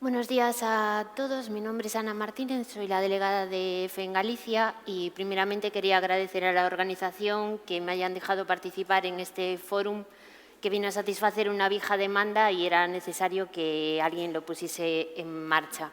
Buenos días a todos. Mi nombre es Ana Martínez, soy la delegada de FE en Galicia y primeramente quería agradecer a la organización que me hayan dejado participar en este fórum que vino a satisfacer una vieja demanda y era necesario que alguien lo pusiese en marcha.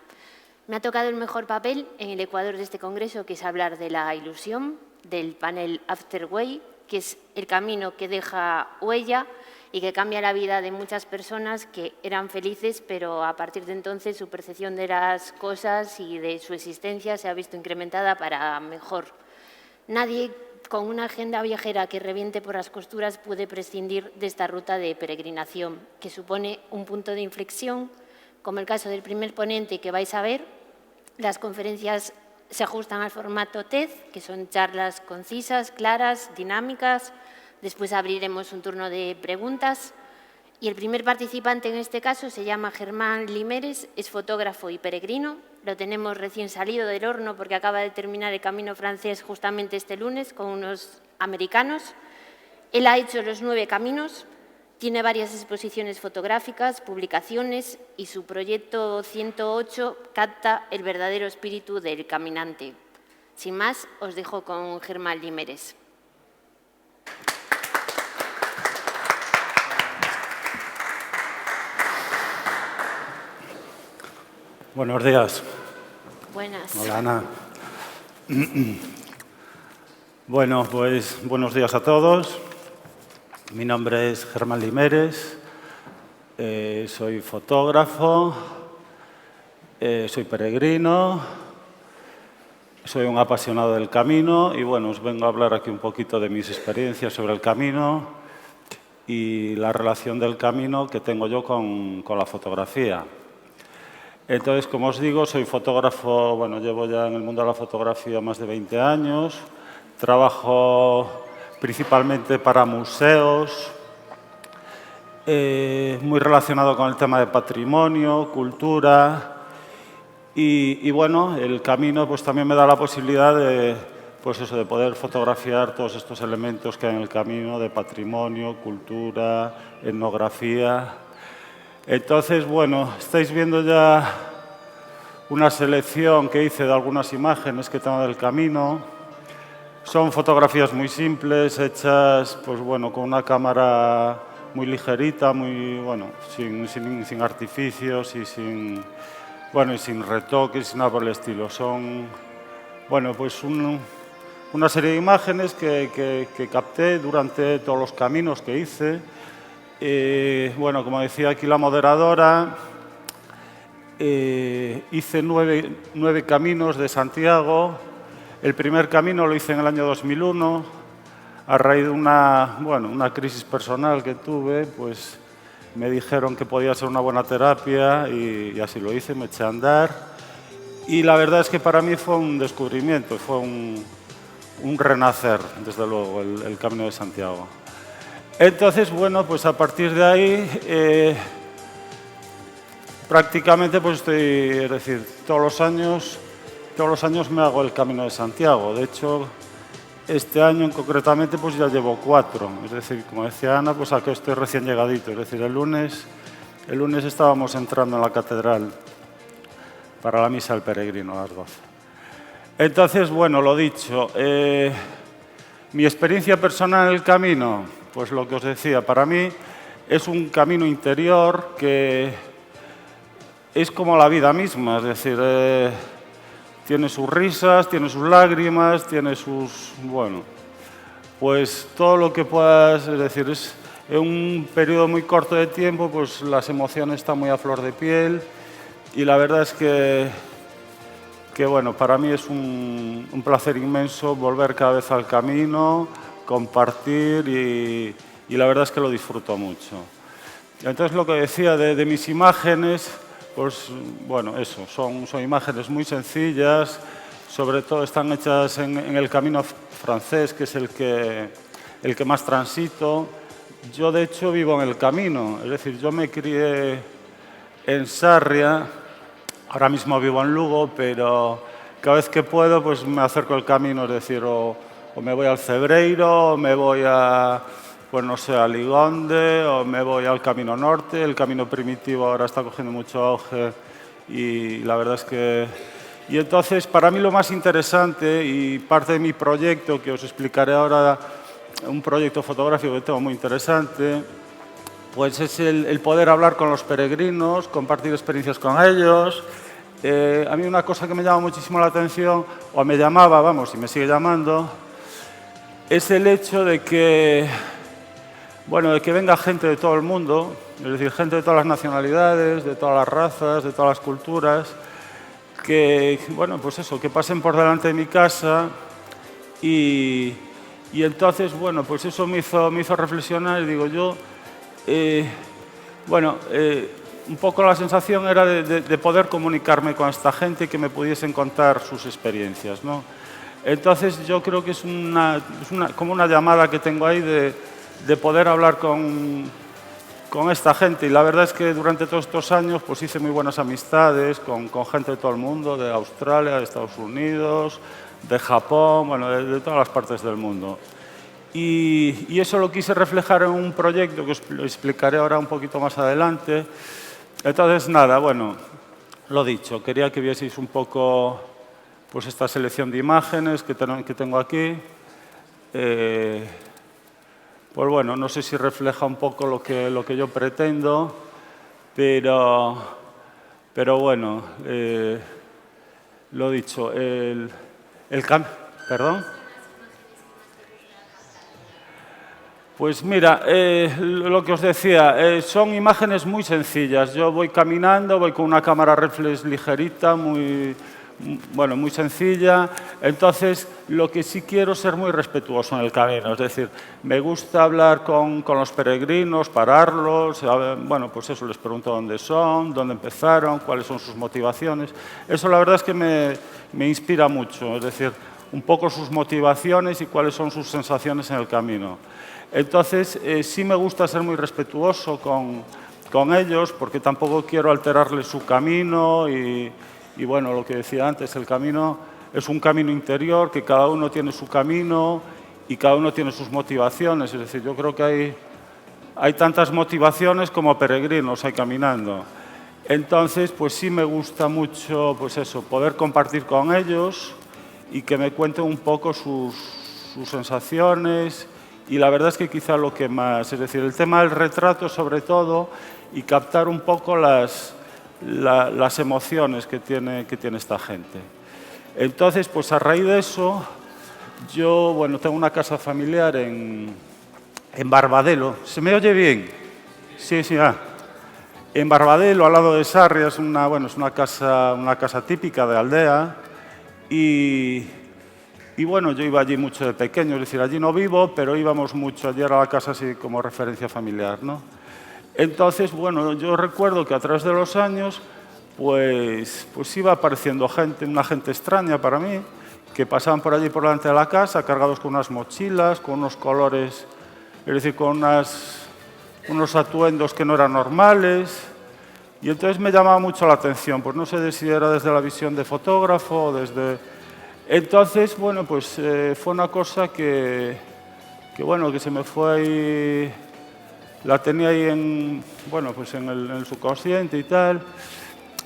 Me ha tocado el mejor papel en el ecuador de este congreso, que es hablar de la ilusión, del panel After Way, que es el camino que deja huella y que cambia la vida de muchas personas que eran felices, pero a partir de entonces su percepción de las cosas y de su existencia se ha visto incrementada para mejor. Nadie con una agenda viajera que reviente por las costuras puede prescindir de esta ruta de peregrinación, que supone un punto de inflexión, como el caso del primer ponente que vais a ver. Las conferencias se ajustan al formato TED, que son charlas concisas, claras, dinámicas. Después abriremos un turno de preguntas. Y el primer participante en este caso se llama Germán Limeres, es fotógrafo y peregrino. Lo tenemos recién salido del horno porque acaba de terminar el camino francés justamente este lunes con unos americanos. Él ha hecho los 9 caminos, tiene varias exposiciones fotográficas, publicaciones y su proyecto 108 capta el verdadero espíritu del caminante. Sin más, os dejo con Germán Limeres. Buenos días. Buenas. Hola, Ana. Bueno, pues buenos días a todos. Mi nombre es Germán Limeres, soy fotógrafo, soy peregrino, soy un apasionado del camino y bueno, os vengo a hablar aquí un poquito de mis experiencias sobre el camino y la relación del camino que tengo yo con la fotografía. Entonces, como os digo, soy fotógrafo, bueno, llevo ya en el mundo de la fotografía más de 20 años, trabajo principalmente para museos, muy relacionado con el tema de patrimonio, cultura y bueno, el camino pues también me da la posibilidad de, pues eso, de poder fotografiar todos estos elementos que hay en el camino de patrimonio, cultura, etnografía. Entonces, bueno, estáis viendo ya una selección que hice de algunas imágenes que tengo del camino. Son fotografías muy simples, hechas pues, bueno, con una cámara muy ligerita, muy, bueno, sin artificios y sin retoques, sin nada por el estilo. Son bueno, pues una serie de imágenes que capté durante todos los caminos que hice. Bueno, como decía aquí la moderadora, hice 9 caminos de Santiago. El primer camino lo hice en el año 2001. A raíz de una crisis personal que tuve, pues me dijeron que podía ser una buena terapia y así lo hice, me eché a andar. Y la verdad es que para mí fue un descubrimiento, fue un renacer, desde luego, el Camino de Santiago. Entonces, bueno, pues a partir de ahí, prácticamente pues es decir, todos los años me hago el Camino de Santiago. De hecho, este año concretamente pues ya llevo 4. Es decir, como decía Ana, pues aquí estoy recién llegadito. Es decir, el lunes estábamos entrando en la catedral para la misa del peregrino a las 12. Entonces, bueno, lo dicho, mi experiencia personal en el camino, pues lo que os decía, para mí es un camino interior que es como la vida misma, es decir, tiene sus risas, tiene sus lágrimas, tiene sus, bueno, pues todo lo que puedas, es decir, es en un periodo muy corto de tiempo, pues las emociones están muy a flor de piel y la verdad es que bueno, para mí es un placer inmenso volver cada vez al camino, compartir y la verdad es que lo disfruto mucho. Entonces, lo que decía de mis imágenes, pues bueno, eso, son imágenes muy sencillas, sobre todo están hechas en el camino francés, que es el que más transito. Yo, de hecho, vivo en el camino, es decir, yo me crié en Sarria. Ahora mismo vivo en Lugo, pero cada vez que puedo pues me acerco al camino, es decir, o me voy al Cebreiro, o me voy a, pues no sé, a Ligonde, o me voy al Camino Norte. El camino primitivo ahora está cogiendo mucho auge y la verdad es que... Y entonces, para mí lo más interesante y parte de mi proyecto, que os explicaré ahora, un proyecto fotográfico que tengo muy interesante, pues es el poder hablar con los peregrinos, compartir experiencias con ellos. A mí una cosa que me llama muchísimo la atención, o me llamaba, vamos, y me sigue llamando, es el hecho de que, bueno, de que venga gente de todo el mundo, es decir, gente de todas las nacionalidades, de todas las razas, de todas las culturas, que, bueno, pues eso, que pasen por delante de mi casa y entonces, bueno, pues eso me hizo reflexionar y digo yo, un poco la sensación era de poder comunicarme con esta gente y que me pudiesen contar sus experiencias, ¿no? Entonces yo creo que es como una llamada que tengo ahí de poder hablar con esta gente, y la verdad es que durante todos estos años pues hice muy buenas amistades con gente de todo el mundo, de Australia, de Estados Unidos, de Japón, bueno, de todas las partes del mundo. Y eso lo quise reflejar en un proyecto que os lo explicaré ahora un poquito más adelante. Entonces, nada, bueno, lo dicho, quería que vieseis un poco pues esta selección de imágenes que tengo aquí. Pues bueno, no sé si refleja un poco lo que yo pretendo, pero bueno, lo dicho, ¿Perdón? Pues mira, lo que os decía, son imágenes muy sencillas. Yo voy caminando, voy con una cámara reflex ligerita, muy sencilla. Entonces, lo que sí quiero es ser muy respetuoso en el camino. Es decir, me gusta hablar con los peregrinos, pararlos, bueno, pues eso, les pregunto dónde son, dónde empezaron, cuáles son sus motivaciones. Eso la verdad es que me inspira mucho, es decir, un poco sus motivaciones y cuáles son sus sensaciones en el camino. Entonces, sí me gusta ser muy respetuoso con ellos, porque tampoco quiero alterarles su camino y bueno, lo que decía antes, el camino es un camino interior, que cada uno tiene su camino y cada uno tiene sus motivaciones. Es decir, yo creo que hay tantas motivaciones como peregrinos hay caminando. Entonces, pues sí me gusta mucho, pues eso, poder compartir con ellos y que me cuenten un poco sus sensaciones. Y la verdad es que quizá lo que más, es decir, el tema del retrato sobre todo, y captar un poco las emociones que tiene esta gente. Entonces, pues a raíz de eso, yo, bueno, tengo una casa familiar en Barbadelo. ¿Se me oye bien? Sí, sí, En Barbadelo, al lado de Sarria, es una casa típica de aldea. Y bueno, yo iba allí mucho de pequeño, es decir, allí no vivo, pero íbamos mucho. Allí era la casa así como referencia familiar, ¿no? Entonces, bueno, yo recuerdo que a través de los años, pues iba apareciendo una gente extraña para mí, que pasaban por allí por delante de la casa, cargados con unas mochilas, con unos colores, es decir, con unos atuendos que no eran normales. Y entonces me llamaba mucho la atención, pues no sé si era desde la visión de fotógrafo o desde... Entonces, bueno, pues fue una cosa que se me fue ahí, la tenía ahí en el subconsciente y tal.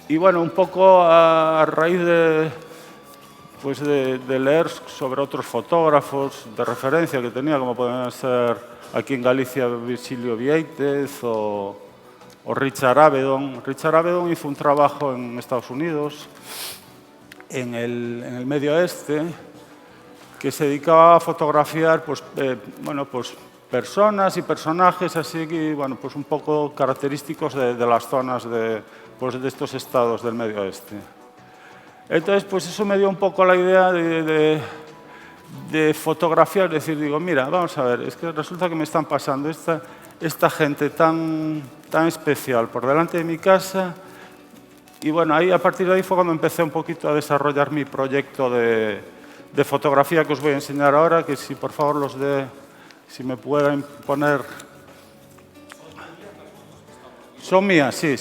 Y bueno, un poco a raíz de leer sobre otros fotógrafos de referencia que tenía, como pueden ser aquí en Galicia Virgilio Viéitez o Richard Avedon. Richard Avedon hizo un trabajo en Estados Unidos, en el Medio Oeste, que se dedicaba a fotografiar personas y personajes así que, pues un poco característicos de las zonas de estos estados del Medio Oeste. Entonces, pues eso me dio un poco la idea de fotografiar, es decir, digo, mira, vamos a ver, es que resulta que me están pasando esta gente tan especial por delante de mi casa. Y bueno, a partir de ahí fue cuando empecé un poquito a desarrollar mi proyecto de fotografía que os voy a enseñar ahora, que si por favor si me pueden poner... Son mías, sí,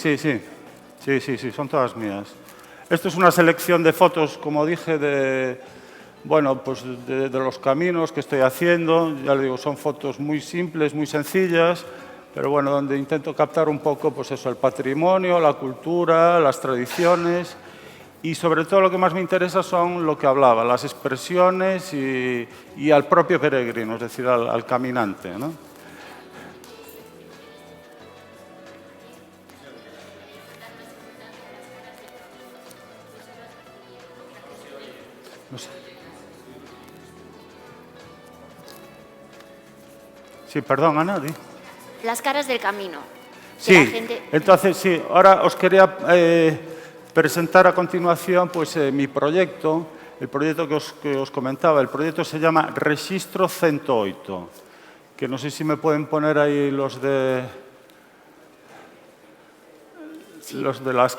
son todas mías. Esto es una selección de fotos, como dije, de los caminos que estoy haciendo. Ya le digo, son fotos muy simples, muy sencillas, pero bueno, donde intento captar un poco, pues eso, el patrimonio, la cultura, las tradiciones y sobre todo lo que más me interesa son lo que hablaba, las expresiones y al propio peregrino, es decir, al caminante, ¿no? No sé. Sí, perdón, Ana. Las caras del camino. Sí, entonces sí, ahora os quería presentar a continuación pues, mi proyecto, el proyecto que os comentaba. El proyecto se llama Rexistro 108, que no sé si me pueden poner ahí los de las...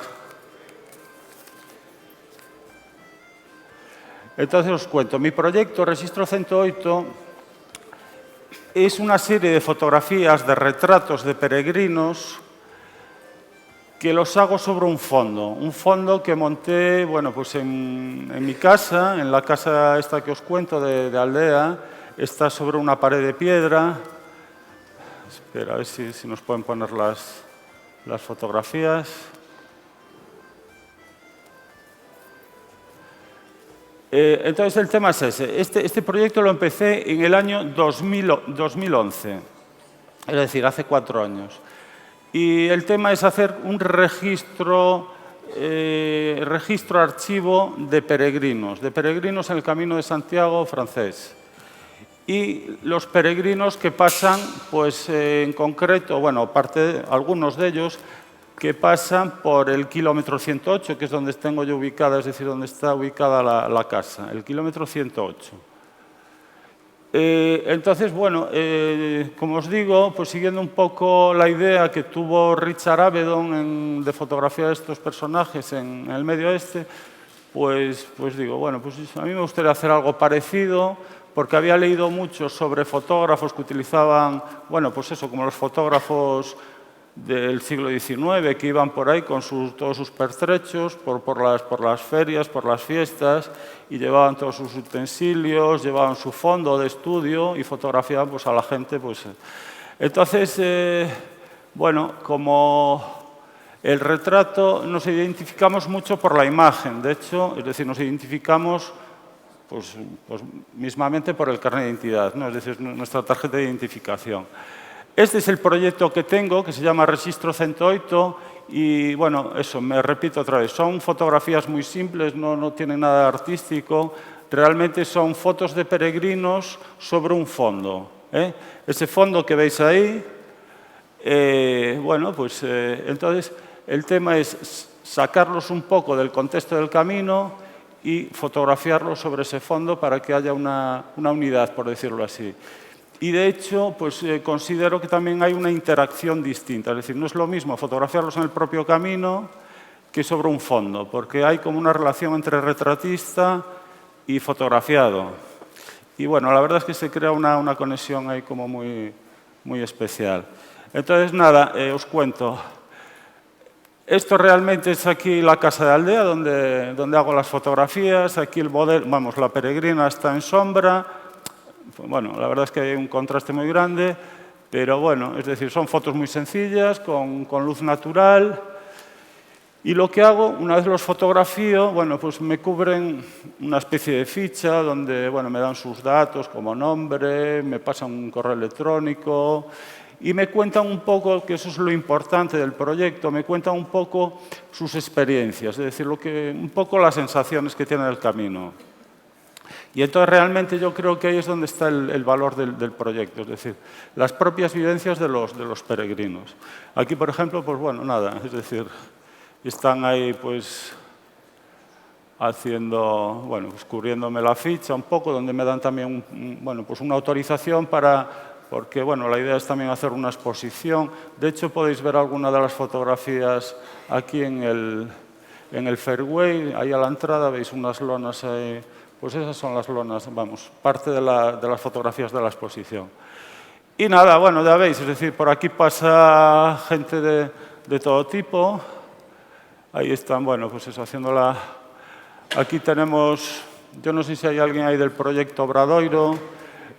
Entonces os cuento, mi proyecto Rexistro 108 es una serie de fotografías, de retratos de peregrinos que los hago sobre un fondo que monté, bueno, pues en mi casa, en la casa esta que os cuento de Aldea, está sobre una pared de piedra. Espera, a ver si nos pueden poner las fotografías. Entonces el tema es ese. Este proyecto lo empecé en el año 2011, es decir, hace 4 años. Y el tema es hacer un registro archivo de peregrinos en el Camino de Santiago francés. Y los peregrinos que pasan, pues en concreto, bueno, algunos de ellos, que pasan por el kilómetro 108, que es donde tengo yo ubicada, es decir, donde está ubicada la casa, el kilómetro 108. Entonces, bueno, como os digo, pues siguiendo un poco la idea que tuvo Richard Avedon de fotografiar estos personajes en el Medio Oeste, pues digo, bueno, pues a mí me gustaría hacer algo parecido, porque había leído mucho sobre fotógrafos que utilizaban, bueno, pues eso, como los fotógrafos del siglo XIX, que iban por ahí con todos sus pertrechos, por las ferias, por las fiestas, y llevaban todos sus utensilios, llevaban su fondo de estudio y fotografiaban pues, a la gente. Pues. Entonces, bueno, como el retrato nos identificamos mucho por la imagen, de hecho, es decir, nos identificamos pues mismamente por el carnet de identidad, ¿no? Es decir, nuestra tarjeta de identificación. Este es el proyecto que tengo, que se llama Rexistro 108, y bueno, eso, me repito otra vez, son fotografías muy simples, no tienen nada artístico, realmente son fotos de peregrinos sobre un fondo. Ese fondo que veis ahí, bueno, pues entonces el tema es sacarlos un poco del contexto del camino y fotografiarlos sobre ese fondo para que haya una unidad, por decirlo así. Y de hecho, pues considero que también hay una interacción distinta. Es decir, no es lo mismo fotografiarlos en el propio camino que sobre un fondo, porque hay como una relación entre retratista y fotografiado. Y bueno, la verdad es que se crea una conexión ahí como muy especial. Entonces, nada, os cuento. Esto realmente es aquí la casa de Aldea, donde hago las fotografías. Aquí el modelo, vamos, la peregrina está en sombra. Bueno, la verdad es que hay un contraste muy grande, pero bueno, es decir, son fotos muy sencillas, con luz natural. Y lo que hago, una vez los fotografío, bueno, pues me cubren una especie de ficha donde, bueno, me dan sus datos como nombre, me pasan un correo electrónico y me cuentan un poco, que eso es lo importante del proyecto, me cuentan un poco sus experiencias, es decir, un poco las sensaciones que tienen el camino. Y entonces realmente yo creo que ahí es donde está el valor del proyecto, es decir, las propias vivencias de los peregrinos. Aquí, por ejemplo, pues bueno, nada, es decir, están ahí pues haciendo, bueno, pues cubriéndome la ficha un poco, donde me dan también, bueno, pues una autorización porque bueno, la idea es también hacer una exposición. De hecho, podéis ver alguna de las fotografías aquí en el fairway, ahí a la entrada veis unas lonas ahí. Pues esas son las lonas, vamos, parte de las fotografías de la exposición. Y nada, bueno, ya veis, es decir, por aquí pasa gente de todo tipo. Ahí están, bueno, pues eso, haciéndola. Aquí tenemos, yo no sé si hay alguien ahí del proyecto Obradoiro.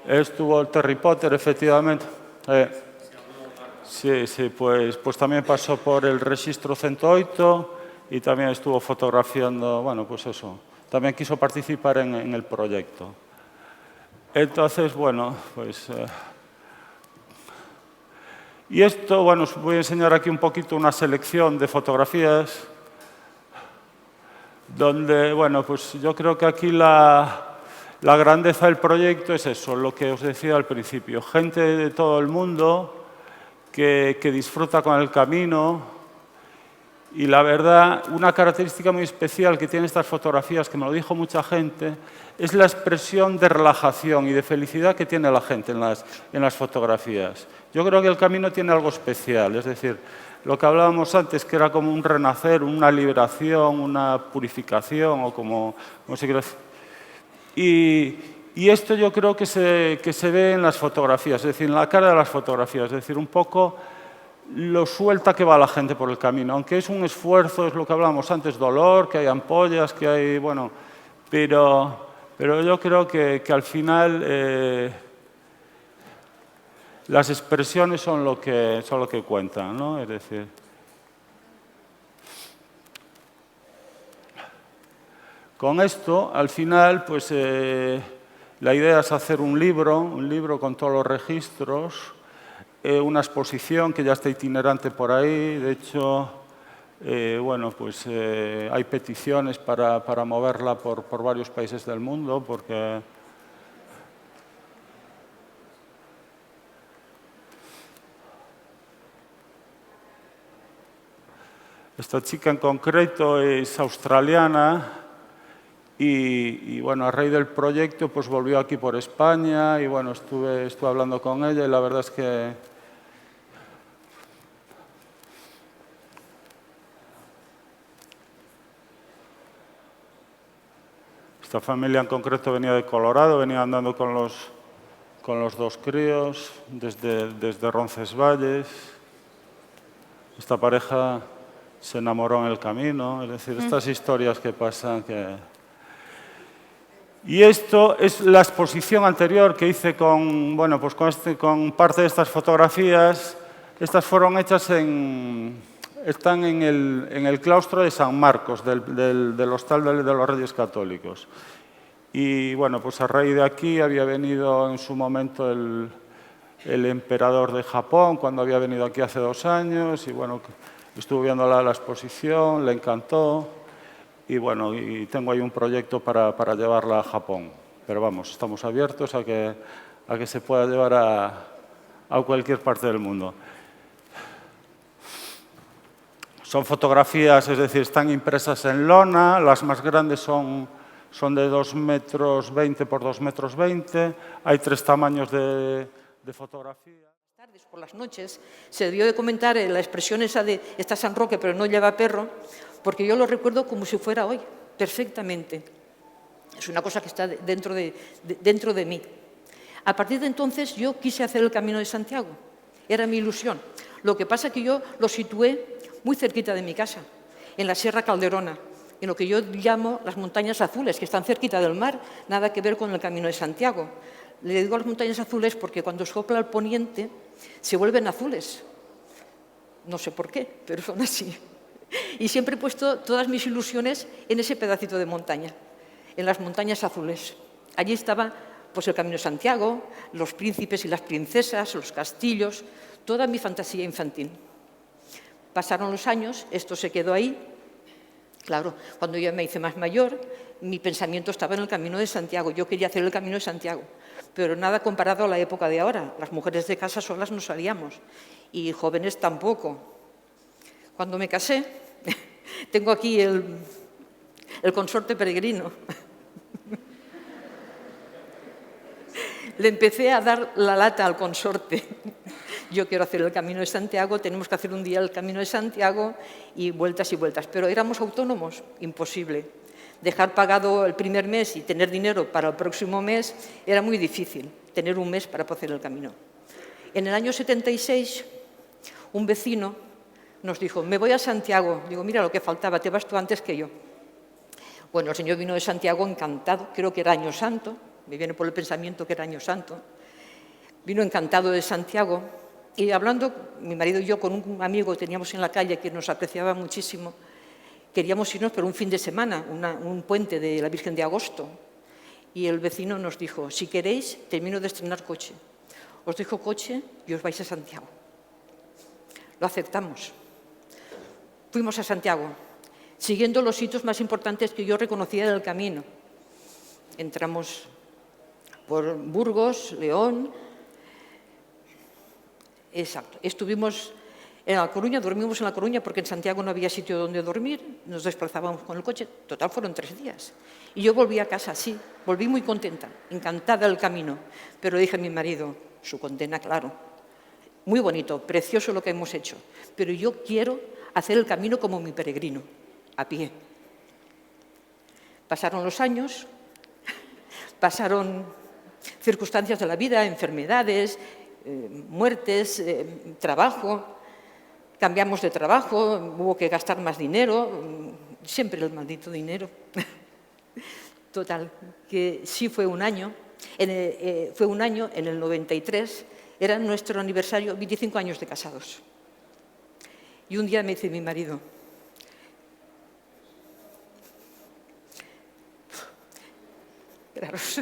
Estuvo el Terry Potter, efectivamente. Sí, pues también pasó por el Registro 108 y también estuvo fotografiando, bueno, pues eso. También quiso participar en el proyecto. Entonces, bueno, pues... y esto, bueno, os voy a enseñar aquí un poquito una selección de fotografías donde, bueno, pues yo creo que aquí la grandeza del proyecto es eso, lo que os decía al principio. Gente de todo el mundo que disfruta con el camino. Y la verdad, una característica muy especial que tienen estas fotografías, que me lo dijo mucha gente, es la expresión de relajación y de felicidad que tiene la gente en las fotografías. Yo creo que el camino tiene algo especial, es decir, lo que hablábamos antes, que era como un renacer, una liberación, una purificación, o como se quiere decir. Y esto yo creo que se ve en las fotografías, es decir, en la cara de las fotografías, es decir, un poco lo suelta que va la gente por el camino, aunque es un esfuerzo, es lo que hablábamos antes, dolor, que hay ampollas, que hay, bueno, pero yo creo que al final las expresiones son lo que cuentan, ¿no? Es decir, con esto, al final, pues la idea es hacer un libro con todos los registros, una exposición que ya está itinerante por ahí. De hecho, bueno, pues hay peticiones para moverla por varios países del mundo, porque esta chica en concreto es australiana y bueno, a raíz del proyecto pues volvió aquí por España y bueno, estuve hablando con ella y la verdad es que esta familia en concreto venía de Colorado, venía andando con los dos críos desde Roncesvalles. Esta pareja se enamoró en el camino, es decir, estas historias que pasan que... Y esto es la exposición anterior que hice con, bueno, pues con parte de estas fotografías. Estas fueron hechas están en el claustro de San Marcos, del Hostal de los Reyes Católicos. Y bueno, pues a raíz de aquí había venido en su momento el emperador de Japón, cuando había venido aquí hace 2 años, y bueno, estuve viendo la exposición, le encantó. Y bueno, y tengo ahí un proyecto para llevarla a Japón. Pero vamos, estamos abiertos a que se pueda llevar a cualquier parte del mundo. Son fotografías, es decir, están impresas en lona, las más grandes son de 2,20 metros por 2,20 metros. Hay 3 tamaños de fotografía. Por las noches se debió de comentar la expresión esa de está San Roque pero no lleva perro, porque yo lo recuerdo como si fuera hoy, perfectamente. Es una cosa que está dentro de mí. A partir de entonces yo quise hacer el Camino de Santiago, era mi ilusión. Lo que pasa es que yo lo situé muy cerquita de mi casa, en la Sierra Calderona, en lo que yo llamo las Montañas Azules, que están cerquita del mar, nada que ver con el Camino de Santiago. Le digo las Montañas Azules porque cuando sopla el poniente se vuelven azules. No sé por qué, pero son así. Y siempre he puesto todas mis ilusiones en ese pedacito de montaña, en las Montañas Azules. Allí estaba pues, el Camino de Santiago, los príncipes y las princesas, los castillos, toda mi fantasía infantil. Pasaron los años, esto se quedó ahí. Claro, cuando yo me hice más mayor, mi pensamiento estaba en el Camino de Santiago. Yo quería hacer el Camino de Santiago, pero nada comparado a la época de ahora. Las mujeres de casa solas no salíamos y jóvenes tampoco. Cuando me casé, tengo aquí el consorte peregrino. Le empecé a dar la lata al consorte. Yo quiero hacer el Camino de Santiago, tenemos que hacer un día el Camino de Santiago y vueltas y vueltas. Pero éramos autónomos, imposible. Dejar pagado el primer mes y tener dinero para el próximo mes era muy difícil, tener un mes para hacer el camino. En el año 76, un vecino nos dijo, me voy a Santiago. Digo, mira lo que faltaba, te vas tú antes que yo. Bueno, el señor vino de Santiago encantado, creo que era Año Santo, me viene por el pensamiento que era Año Santo. Vino encantado de Santiago Y hablando, mi marido y yo, con un amigo que teníamos en la calle que nos apreciaba muchísimo, queríamos irnos por un fin de semana, un puente de la Virgen de Agosto. Y el vecino nos dijo, si queréis, termino de estrenar coche. Os dejo coche y os vais a Santiago. Lo aceptamos. Fuimos a Santiago, siguiendo los sitios más importantes que yo reconocía del camino. Entramos por Burgos, León. Exacto. Estuvimos en La Coruña, dormimos en La Coruña porque en Santiago no había sitio donde dormir, nos desplazábamos con el coche, total fueron 3 días. Y yo volví a casa, sí, volví muy contenta, encantada del camino, pero dije a mi marido, su condena, claro, muy bonito, precioso lo que hemos hecho, pero yo quiero hacer el camino como mi peregrino, a pie. Pasaron los años, pasaron circunstancias de la vida, enfermedades, muertes, trabajo, cambiamos de trabajo, hubo que gastar más dinero, siempre el maldito dinero. Total, que sí fue un año, en el 93, era nuestro aniversario, 25 años de casados. Y un día me dice mi marido, esperaros,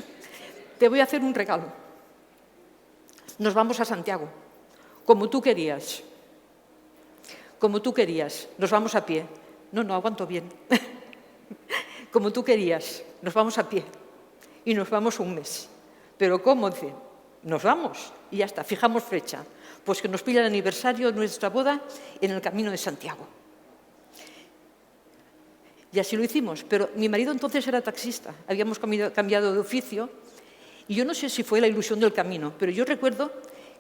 te voy a hacer un regalo. Nos vamos a Santiago, como tú querías. Como tú querías, nos vamos a pie. No, aguanto bien. Como tú querías, nos vamos a pie. Y nos vamos un mes. ¿Pero cómo? Dice, nos vamos y ya está, fijamos fecha. Pues que nos pilla el aniversario de nuestra boda en el Camino de Santiago. Y así lo hicimos. Pero mi marido entonces era taxista, habíamos cambiado de oficio. Y yo no sé si fue la ilusión del camino, pero yo recuerdo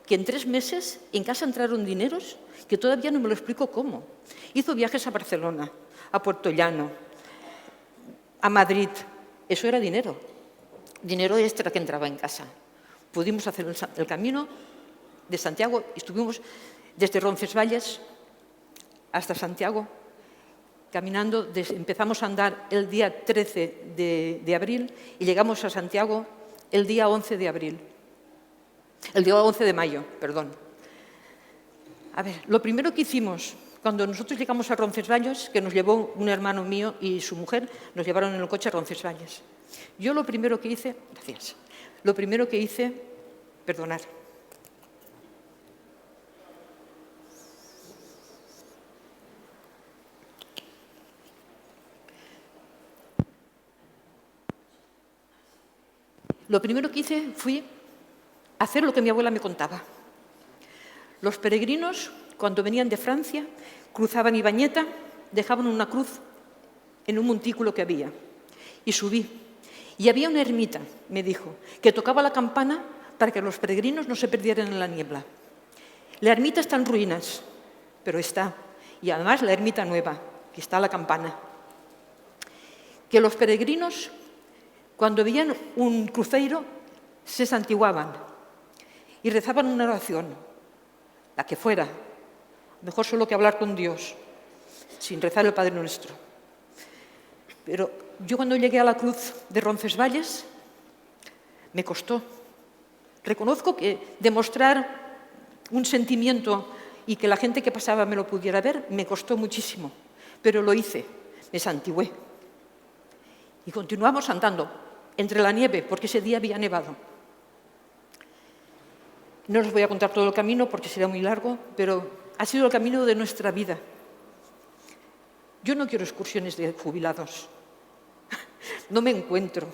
que en 3 meses en casa entraron dineros que todavía no me lo explico cómo. Hizo viajes a Barcelona, a Puerto Llano, a Madrid. Eso era dinero, dinero extra que entraba en casa. Pudimos hacer el camino de Santiago y estuvimos desde Roncesvalles hasta Santiago caminando. Empezamos a andar el día 13 de abril y llegamos a Santiago el día 11 de abril. El día 11 de mayo, perdón. A ver, lo primero que hicimos cuando nosotros llegamos a Roncesvalles, que nos llevó un hermano mío y su mujer, nos llevaron en el coche a Roncesvalles. Yo lo primero que hice, gracias, perdonar. Lo primero que hice fue hacer lo que mi abuela me contaba. Los peregrinos, cuando venían de Francia, cruzaban Ibañeta, dejaban una cruz en un montículo que había. Y subí. Y había una ermita, me dijo, que tocaba la campana para que los peregrinos no se perdieran en la niebla. La ermita está en ruinas, pero está. Y además la ermita nueva, que está la campana. Que los peregrinos, cuando veían un cruceiro, se santiguaban y rezaban una oración, la que fuera, mejor solo que hablar con Dios, sin rezar el Padre Nuestro. Pero yo cuando llegué a la cruz de Roncesvalles, me costó. Reconozco que demostrar un sentimiento y que la gente que pasaba me lo pudiera ver, me costó muchísimo, pero lo hice, me santigué. Y continuamos andando entre la nieve, porque ese día había nevado. No os voy a contar todo el camino porque sería muy largo, pero ha sido el camino de nuestra vida. Yo no quiero excursiones de jubilados. No me encuentro.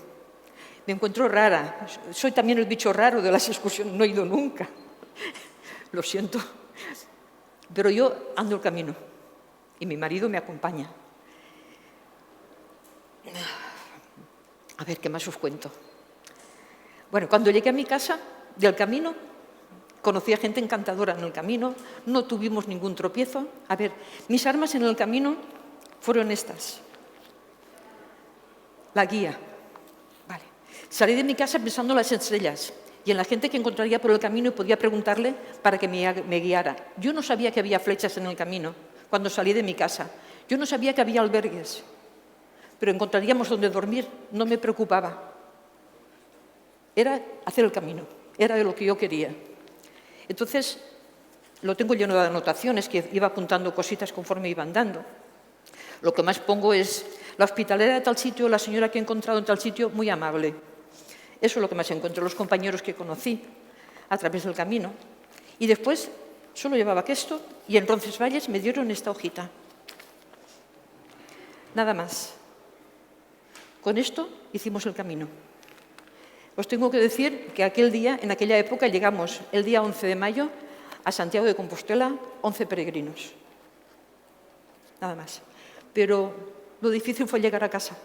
Me encuentro rara. Soy también el bicho raro de las excursiones. No he ido nunca. Lo siento. Pero yo ando el camino y mi marido me acompaña. A ver, ¿qué más os cuento? Bueno, cuando llegué a mi casa del camino, conocí a gente encantadora en el camino, no tuvimos ningún tropiezo. A ver, mis armas en el camino fueron estas. La guía. Vale. Salí de mi casa pensando en las estrellas y en la gente que encontraría por el camino y podía preguntarle para que me guiara. Yo no sabía que había flechas en el camino cuando salí de mi casa. Yo no sabía que había albergues, pero encontraríamos donde dormir. No me preocupaba. Era hacer el camino. Era de lo que yo quería. Entonces, lo tengo lleno de anotaciones, que iba apuntando cositas conforme iba andando. Lo que más pongo es la hospitalera de tal sitio, la señora que he encontrado en tal sitio, muy amable. Eso es lo que más encuentro, los compañeros que conocí a través del camino. Y después solo llevaba esto y en Roncesvalles me dieron esta hojita. Nada más. Con esto hicimos el camino. Os tengo que decir que aquel día, en aquella época, llegamos el día 11 de mayo a Santiago de Compostela, 11 peregrinos. Nada más. Pero lo difícil fue llegar a casa.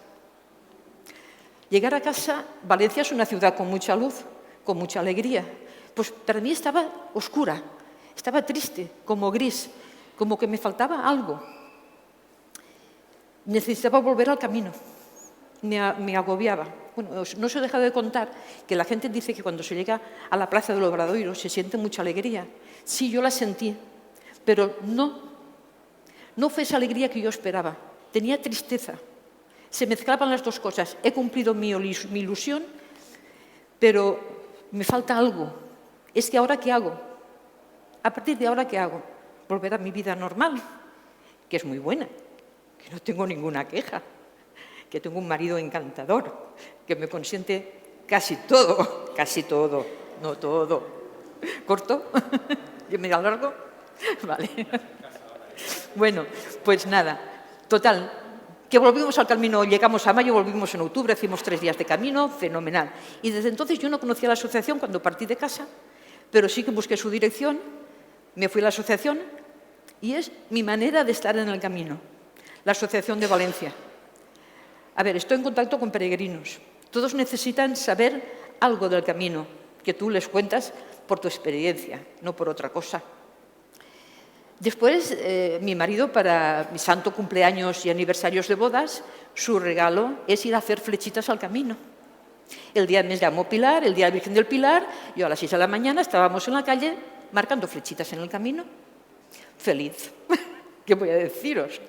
Llegar a casa, Valencia es una ciudad con mucha luz, con mucha alegría. Pues para mí estaba oscura, estaba triste, como gris, como que me faltaba algo. Necesitaba volver al camino. Me agobiaba. Bueno, no os he dejado de contar que la gente dice que cuando se llega a la Plaza del Obradoiro se siente mucha alegría. Sí, yo la sentí, pero no fue esa alegría que yo esperaba. Tenía tristeza. Se mezclaban las dos cosas. He cumplido mi ilusión, pero me falta algo. Es que ¿ahora qué hago? A partir de ahora, ¿qué hago? Volver a mi vida normal, que es muy buena, que no tengo ninguna queja, que tengo un marido encantador, que me consiente casi todo, no todo. ¿Corto? ¿Y me alargo? Vale. Bueno, pues nada, total, que volvimos al camino, llegamos a mayo, volvimos en octubre, hicimos 3 días de camino, fenomenal. Y desde entonces yo no conocía la asociación cuando partí de casa, pero sí que busqué su dirección, me fui a la asociación y es mi manera de estar en el camino, la Asociación de Valencia. A ver, estoy en contacto con peregrinos. Todos necesitan saber algo del camino, que tú les cuentas por tu experiencia, no por otra cosa. Después, mi marido, para mi santo cumpleaños y aniversarios de bodas, su regalo es ir a hacer flechitas al camino. El día me llamó Pilar, el día de la Virgen del Pilar, yo a las 6 de la mañana estábamos en la calle marcando flechitas en el camino. Feliz. ¿Qué voy a deciros?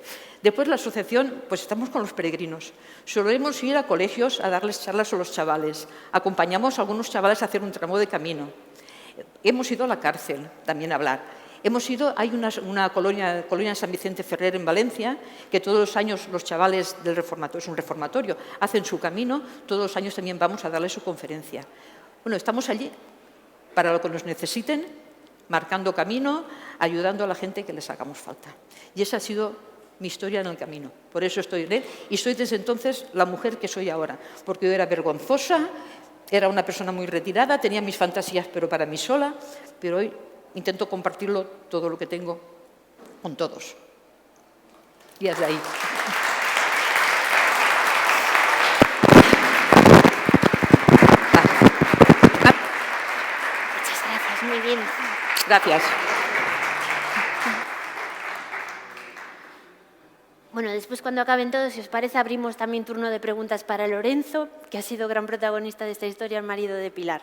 Después la asociación, pues estamos con los peregrinos. Solemos ir a colegios a darles charlas a los chavales. Acompañamos a algunos chavales a hacer un tramo de camino. Hemos ido a la cárcel también a hablar. Hay una colonia en San Vicente Ferrer en Valencia, que todos los años los chavales del reformatorio, es un reformatorio, hacen su camino, todos los años también vamos a darles su conferencia. Bueno, estamos allí para lo que nos necesiten, marcando camino, ayudando a la gente que les hagamos falta. Y esa ha sido mi historia en el camino. Por eso estoy en él y soy desde entonces la mujer que soy ahora, porque yo era vergonzosa, era una persona muy retirada, tenía mis fantasías pero para mí sola, pero hoy intento compartirlo todo lo que tengo con todos. Y hasta ahí. Muchas gracias, muy bien. Gracias. Bueno, después cuando acaben todos, si os parece, abrimos también turno de preguntas para Lorenzo, que ha sido gran protagonista de esta historia, el marido de Pilar.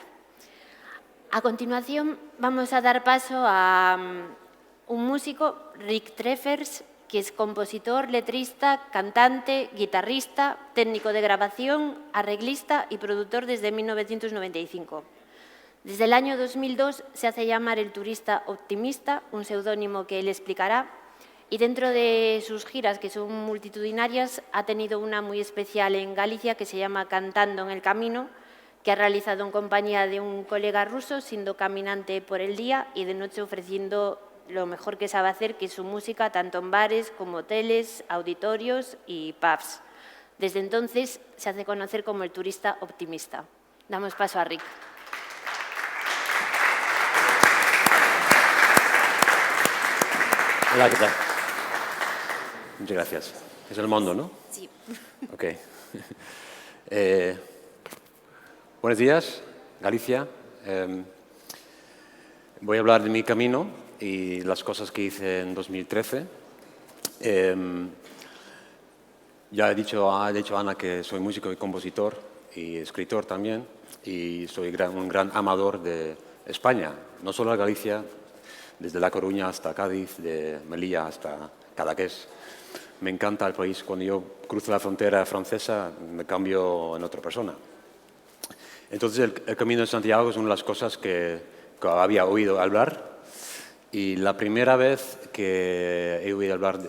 A continuación vamos a dar paso a un músico, Rick Treffers, que es compositor, letrista, cantante, guitarrista, técnico de grabación, arreglista y productor desde 1995. Desde el año 2002 se hace llamar el turista optimista, un seudónimo que él explicará, y dentro de sus giras, que son multitudinarias, ha tenido una muy especial en Galicia que se llama Cantando en el Camino, que ha realizado en compañía de un colega ruso, siendo caminante por el día y de noche ofreciendo lo mejor que sabe hacer, que es su música, tanto en bares como hoteles, auditorios y pubs. Desde entonces se hace conocer como el turista optimista. Damos paso a Rick. Hola, ¿qué tal? Muchas gracias. Es el mundo, ¿no? Sí. Ok. Buenos días, Galicia. Voy a hablar de mi camino y las cosas que hice en 2013. Ya ha dicho Ana que soy músico y compositor y escritor también, y soy un gran amador de España, no solo de Galicia, desde La Coruña hasta Cádiz, de Melilla hasta Cadaqués. Me encanta el país. Cuando yo cruzo la frontera francesa, me cambio en otra persona. Entonces, el Camino de Santiago es una de las cosas que había oído hablar Y la primera vez que he oído hablar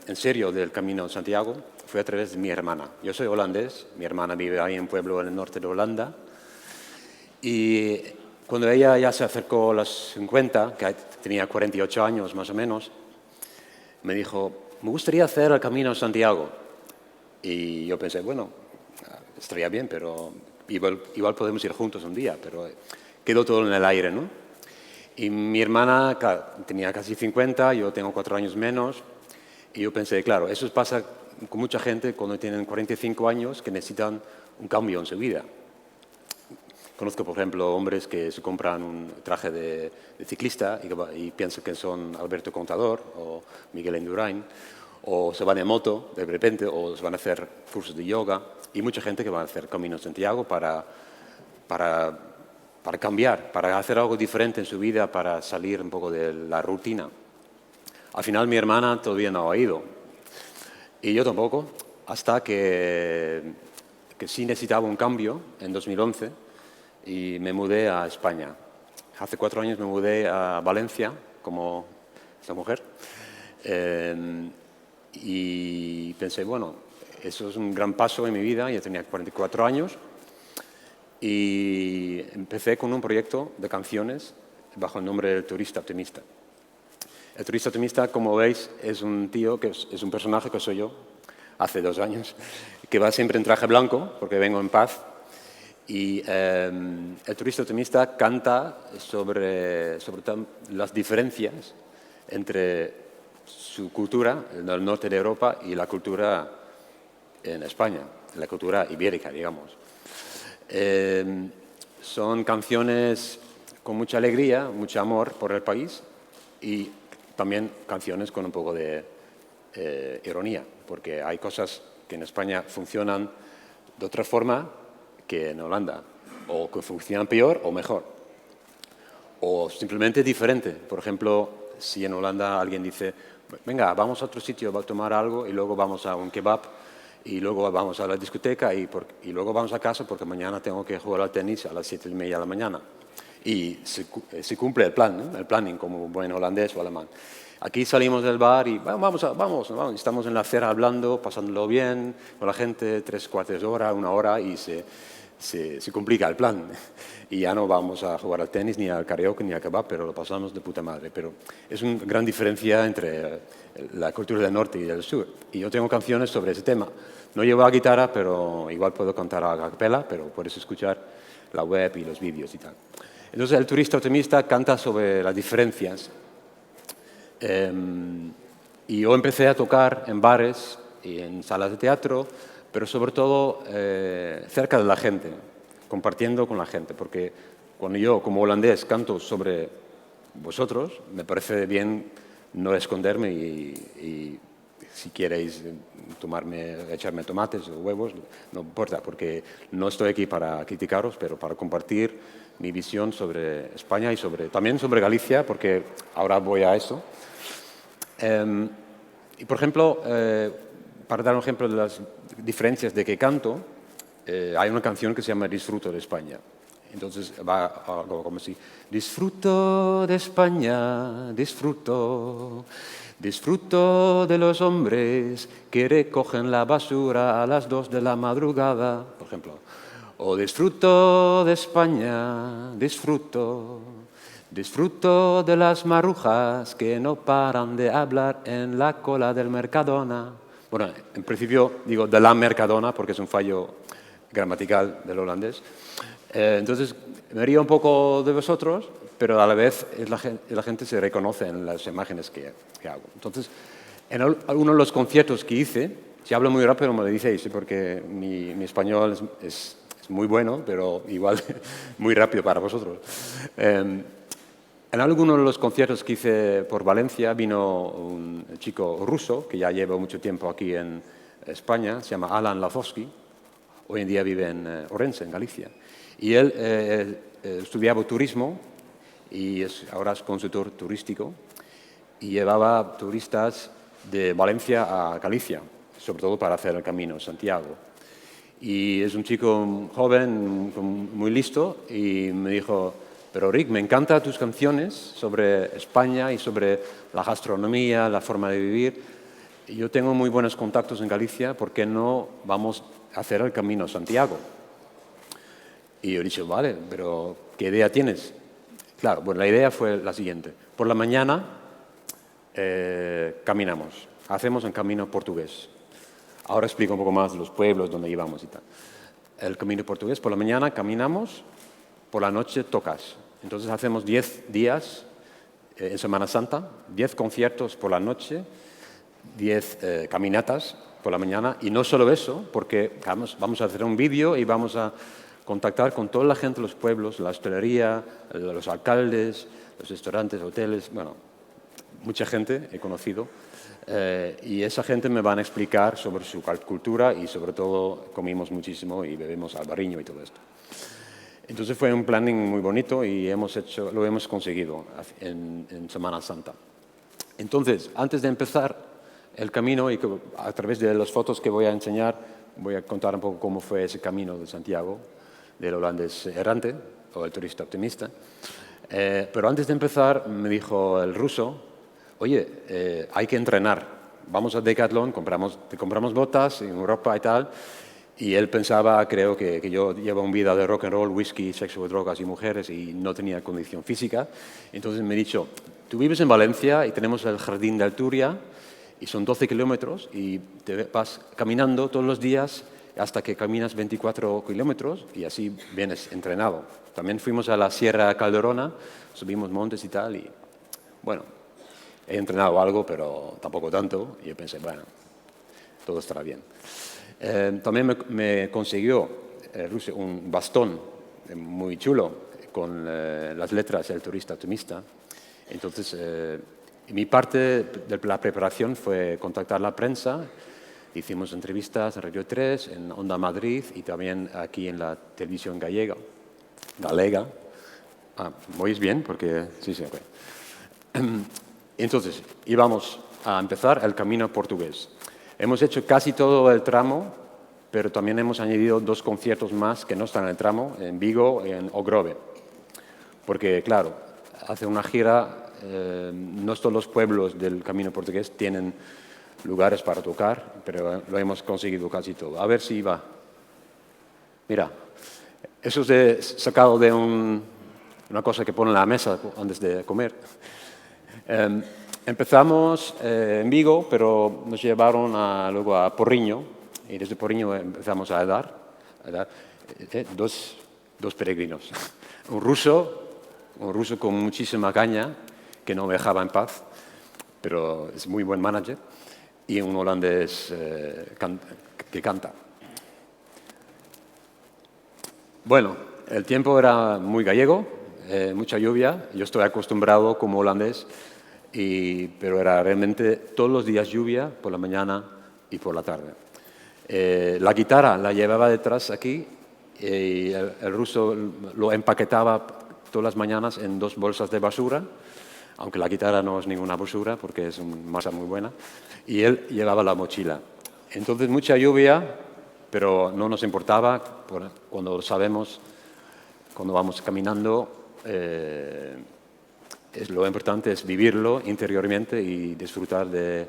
en serio del Camino de Santiago fue a través de mi hermana. Yo soy holandés, mi hermana vive ahí en un pueblo en el norte de Holanda. Y cuando ella ya se acercó a los 50, que tenía 48 años más o menos, me dijo, me gustaría hacer el Camino de Santiago. Y yo pensé, bueno, estaría bien, pero igual podemos ir juntos un día, pero quedó todo en el aire, ¿no? Y mi hermana tenía casi 50, yo tengo 4 años menos, y yo pensé, claro, eso pasa con mucha gente cuando tienen 45 años que necesitan un cambio en su vida. Conozco, por ejemplo, hombres que se compran un traje de ciclista y piensan que son Alberto Contador o Miguel Indurain, o se van en moto de repente, o se van a hacer cursos de yoga, y mucha gente que va a hacer Camino de Santiago para cambiar, para hacer algo diferente en su vida, para salir un poco de la rutina. Al final mi hermana todavía no ha ido, y yo tampoco, hasta que sí necesitaba un cambio en 2011 y me mudé a España. Hace 4 años me mudé a Valencia, como esta mujer, y pensé, bueno, eso es un gran paso en mi vida, ya tenía 44 años, y empecé con un proyecto de canciones bajo el nombre del Turista Optimista. El Turista Optimista, como veis, es un tío, es un personaje que soy yo, hace 2 años, que va siempre en traje blanco, porque vengo en paz, y el Turista Optimista canta sobre las diferencias entre su cultura en el norte de Europa y la cultura en España, la cultura ibérica, digamos. Son canciones con mucha alegría, mucho amor por el país y también canciones con un poco de ironía, porque hay cosas que en España funcionan de otra forma que en Holanda, o que funcionan peor o mejor, o simplemente diferente. Por ejemplo, si en Holanda alguien dice, venga, vamos a otro sitio a tomar algo y luego vamos a un kebab y luego vamos a la discoteca y luego vamos a casa porque mañana tengo que jugar al tenis a las 7:30 de la mañana. Y se cumple el plan, ¿no? El planning como buen holandés o alemán. Aquí salimos del bar y vamos, estamos en la acera hablando, pasándolo bien con la gente, 3/4 de hora, 1 hora y se complica el plan. Y ya no vamos a jugar al tenis, ni al karaoke, ni al kebab, pero lo pasamos de puta madre. Pero es una gran diferencia entre la cultura del norte y del sur. Y yo tengo canciones sobre ese tema. No llevo la guitarra, pero igual puedo cantar a capela, pero puedes escuchar la web y los vídeos y tal. Entonces el Turista Optimista canta sobre las diferencias. Y yo empecé a tocar en bares y en salas de teatro, pero sobre todo cerca de la gente, compartiendo con la gente, porque cuando yo como holandés canto sobre vosotros, me parece bien no esconderme y si queréis echarme tomates o huevos, no importa, porque no estoy aquí para criticaros, pero para compartir mi visión sobre España y también sobre Galicia, porque ahora voy a eso. Y por ejemplo, para dar un ejemplo de las diferencias de que canto, hay una canción que se llama Disfruto de España. Entonces va algo como así. Disfruto de España, disfruto de los hombres que recogen la basura a las 2 de la madrugada, por ejemplo. O disfruto de España, disfruto de las marujas que no paran de hablar en la cola del Mercadona. Bueno, en principio digo de la Mercadona porque es un fallo gramatical del holandés. Entonces me río un poco de vosotros, pero a la vez la gente se reconoce en las imágenes que hago. Entonces, en uno de los conciertos que hice, si hablo muy rápido me lo dices, porque mi español es muy bueno, pero igual muy rápido para vosotros. En alguno de los conciertos que hice por Valencia vino un chico ruso que ya lleva mucho tiempo aquí en España, se llama Alan Lavovsky, hoy en día vive en Orense, en Galicia. Y él estudiaba turismo y ahora es consultor turístico y llevaba turistas de Valencia a Galicia, sobre todo para hacer el Camino de Santiago. Y es un chico joven, muy listo, y me dijo, pero Rick, me encantan tus canciones sobre España y sobre la gastronomía, la forma de vivir. Yo tengo muy buenos contactos en Galicia, ¿por qué no vamos a hacer el Camino de Santiago? Y yo he dicho, vale, pero ¿qué idea tienes? Claro, bueno, la idea fue la siguiente. Por la mañana caminamos, hacemos un camino portugués. Ahora explico un poco más de los pueblos donde íbamos y tal. El camino portugués, por la mañana caminamos, por la noche tocas. Entonces hacemos 10 días en Semana Santa, 10 conciertos por la noche, 10 caminatas por la mañana. Y no solo eso, porque vamos a hacer un vídeo y vamos a contactar con toda la gente de los pueblos, la hostelería, los alcaldes, los restaurantes, hoteles, bueno, mucha gente he conocido. Y esa gente me van a explicar sobre su cultura y sobre todo comimos muchísimo y bebemos albariño y todo esto. Entonces fue un planning muy bonito y lo hemos conseguido en Semana Santa. Entonces, antes de empezar el camino, y a través de las fotos que voy a enseñar, voy a contar un poco cómo fue ese camino de Santiago, del holandés errante o el turista optimista. Pero antes de empezar me dijo el ruso, oye, hay que entrenar, vamos a Decathlon, compramos botas en Europa y tal, y él pensaba, creo, que yo llevo una vida de rock and roll, whisky, sexo, drogas y mujeres y no tenía condición física. Entonces me ha dicho, tú vives en Valencia y tenemos el Jardín de Alturia y son 12 kilómetros y te vas caminando todos los días hasta que caminas 24 kilómetros y así vienes entrenado. También fuimos a la Sierra Calderona, subimos montes y tal y, bueno, he entrenado algo, pero tampoco tanto. Y yo pensé, bueno, todo estará bien. También me consiguió Rusia un bastón muy chulo con las letras El turista optimista. Entonces, mi parte de la preparación fue contactar la prensa. Hicimos entrevistas en Radio 3, en Onda Madrid y también aquí en la televisión galega. ¿Me oís bien? Porque sí, ok. Entonces, íbamos a empezar el camino portugués. Hemos hecho casi todo el tramo, pero también hemos añadido 2 conciertos más que no están en el tramo, en Vigo y en Ogrove. Porque, claro, hacer una gira, no todos los pueblos del camino portugués tienen lugares para tocar, pero lo hemos conseguido casi todo. A ver si va. Mira, eso es sacado de una cosa que ponen en la mesa antes de comer. Empezamos en Vigo, pero nos llevaron luego a Porriño, y desde Porriño empezamos a dar dos peregrinos. Un ruso con muchísima caña, que no me dejaba en paz, pero es muy buen manager, y un holandés que canta. Bueno, el tiempo era muy gallego, mucha lluvia, yo estoy acostumbrado como holandés, pero era realmente todos los días lluvia, por la mañana y por la tarde. La guitarra la llevaba detrás aquí y el ruso lo empaquetaba todas las mañanas en 2 bolsas de basura, aunque la guitarra no es ninguna basura porque es una masa muy buena, y él llevaba la mochila. Entonces mucha lluvia, pero no nos importaba, cuando vamos caminando, lo importante es vivirlo interiormente y disfrutar de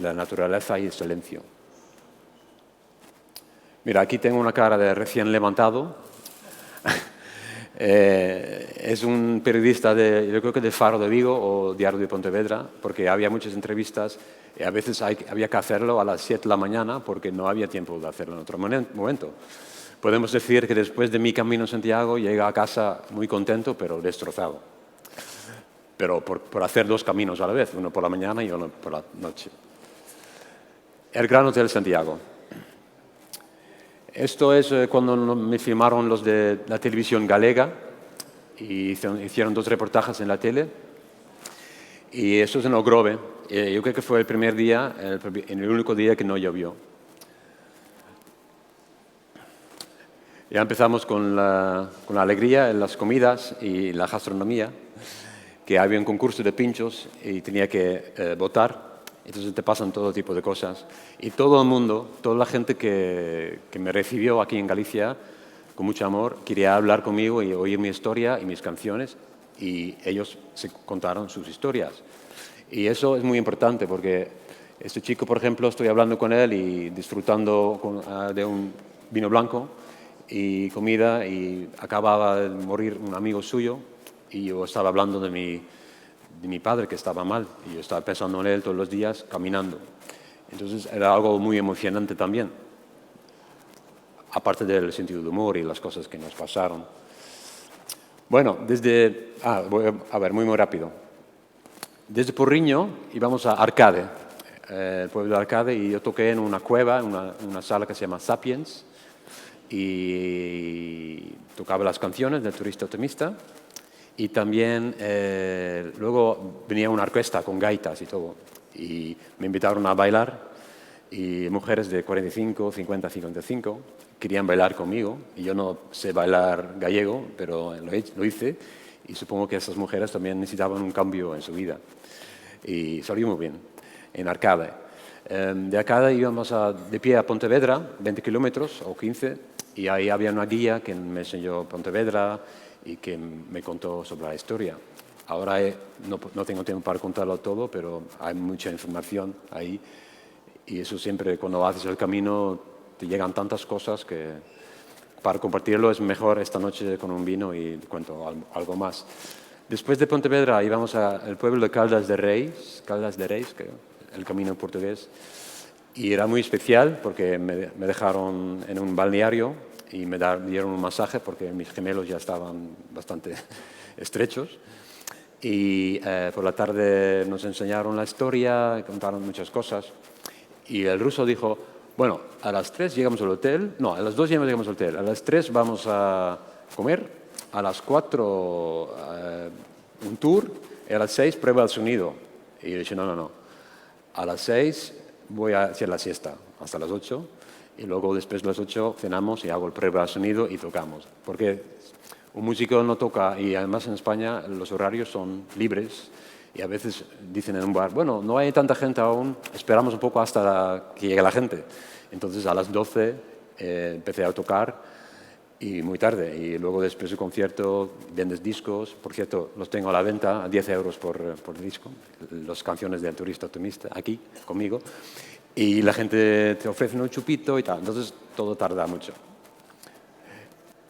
la naturaleza y el silencio. Mira, aquí tengo una cara de recién levantado. Es un periodista yo creo que de Faro de Vigo o Diario de Pontevedra, porque había muchas entrevistas y a veces había que hacerlo a las 7 de la mañana porque no había tiempo de hacerlo en otro momento. Podemos decir que después de mi camino a Santiago llegué a casa muy contento, pero destrozado. Pero por hacer 2 caminos a la vez, uno por la mañana y uno por la noche. El Gran Hotel Santiago. Esto es cuando me filmaron los de la televisión galega y hicieron 2 reportajes en la tele. Y esto es en Ogrove. Yo creo que fue el primer día, el único día que no llovió. Ya empezamos con la alegría en las comidas y la gastronomía, que había un concurso de pinchos y tenía que votar. Entonces te pasan todo tipo de cosas. Y todo el mundo, toda la gente que me recibió aquí en Galicia, con mucho amor, quería hablar conmigo y oír mi historia y mis canciones, y ellos se contaron sus historias. Y eso es muy importante porque este chico, por ejemplo, estoy hablando con él y disfrutando de un vino blanco y comida, y acababa de morir un amigo suyo y yo estaba hablando de mi padre, que estaba mal, y yo estaba pensando en él todos los días caminando. Entonces era algo muy emocionante también, aparte del sentido de humor y las cosas que nos pasaron. Bueno, voy a ver, muy rápido. Desde Porriño íbamos a Arcade, el pueblo de Arcade, y yo toqué en una cueva, en una sala que se llama Sapiens, y tocaba las canciones del Turista Optimista, y también luego venía una orquesta con gaitas y todo, y me invitaron a bailar, y mujeres de 45, 50, 55 querían bailar conmigo, y yo no sé bailar gallego, pero lo hice, y supongo que esas mujeres también necesitaban un cambio en su vida. Y salió muy bien, en Arcade. De Arcade íbamos de pie a Pontevedra, 20 kilómetros o 15, y ahí había una guía que me enseñó Pontevedra y que me contó sobre la historia. Ahora no tengo tiempo para contarlo todo, pero hay mucha información ahí, y eso siempre, cuando haces el camino, te llegan tantas cosas que para compartirlo es mejor esta noche con un vino y cuento algo más. Después de Pontevedra íbamos al pueblo de Caldas de Reis, creo, el camino portugués, y era muy especial porque me dejaron en un balneario y me dieron un masaje porque mis gemelos ya estaban bastante estrechos. Y por la tarde nos enseñaron la historia, contaron muchas cosas, y el ruso dijo: bueno, a las 3 llegamos al hotel, no, a las 2 ya llegamos al hotel, a las 3 vamos a comer, a las 4 un tour, y a las 6 prueba el sonido. Y yo dije: no, a las 6 voy a hacer la siesta hasta las 8, y luego después de las 8 cenamos y hago el prueba del sonido y tocamos. Porque un músico no toca, y además en España los horarios son libres, y a veces dicen en un bar: bueno, no hay tanta gente aún, esperamos un poco hasta que llegue la gente. Entonces a las 12 empecé a tocar, y muy tarde. Y luego después del concierto vendes discos. Por cierto, los tengo a la venta a 10 euros por disco, las canciones del Turista Optimista, aquí conmigo. Y la gente te ofrece un chupito y tal. Entonces todo tarda mucho.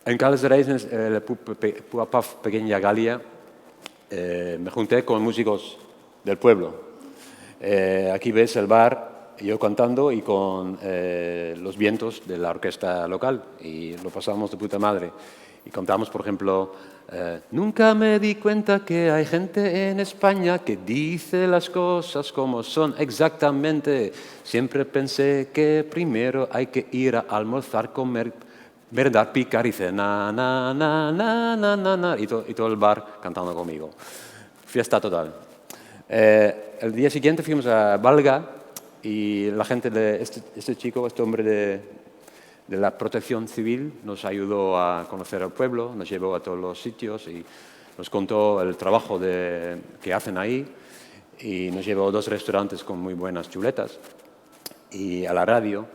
En Caldas de Reis, la Puapaf Pequeña Galia, me junté con músicos del pueblo. Aquí ves el bar, yo cantando y con los vientos de la orquesta local, y lo pasamos de puta madre. Y cantamos, por ejemplo, nunca me di cuenta que hay gente en España que dice las cosas como son exactamente. Siempre pensé que primero hay que ir a almorzar, comer, merendar, picar y cenar, y todo el bar cantando conmigo. Fiesta total. El día siguiente fuimos a Valga, y la gente de este hombre de la Protección Civil nos ayudó a conocer el pueblo, nos llevó a todos los sitios y nos contó el trabajo que hacen ahí, y nos llevó a 2 restaurantes con muy buenas chuletas y a la radio.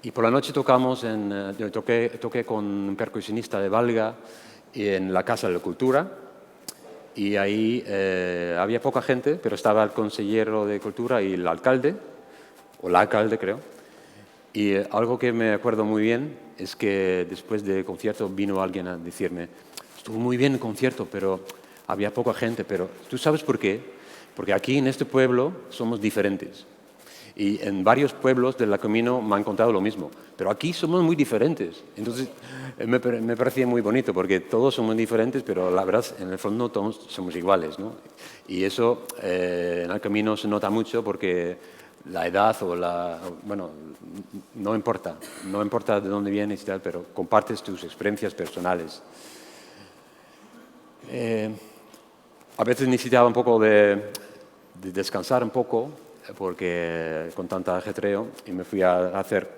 Y por la noche yo toqué con un percusionista de Valga en la Casa de la Cultura, y ahí había poca gente, pero estaba el consejero de Cultura y el alcalde, o la alcalde creo. Y algo que me acuerdo muy bien es que después del concierto vino alguien a decirme: estuvo muy bien el concierto, pero había poca gente. Pero ¿tú sabes por qué? Porque aquí en este pueblo somos diferentes. Y en varios pueblos del camino me han contado lo mismo. Pero aquí somos muy diferentes. Entonces me parecía muy bonito porque todos somos diferentes, pero la verdad, en el fondo todos somos iguales, ¿no? Y eso en el camino se nota mucho porque la edad bueno, no importa de dónde vienes y tal, pero compartes tus experiencias personales. A veces necesitaba un poco de descansar un poco, porque con tanta ajetreo, y me fui a hacer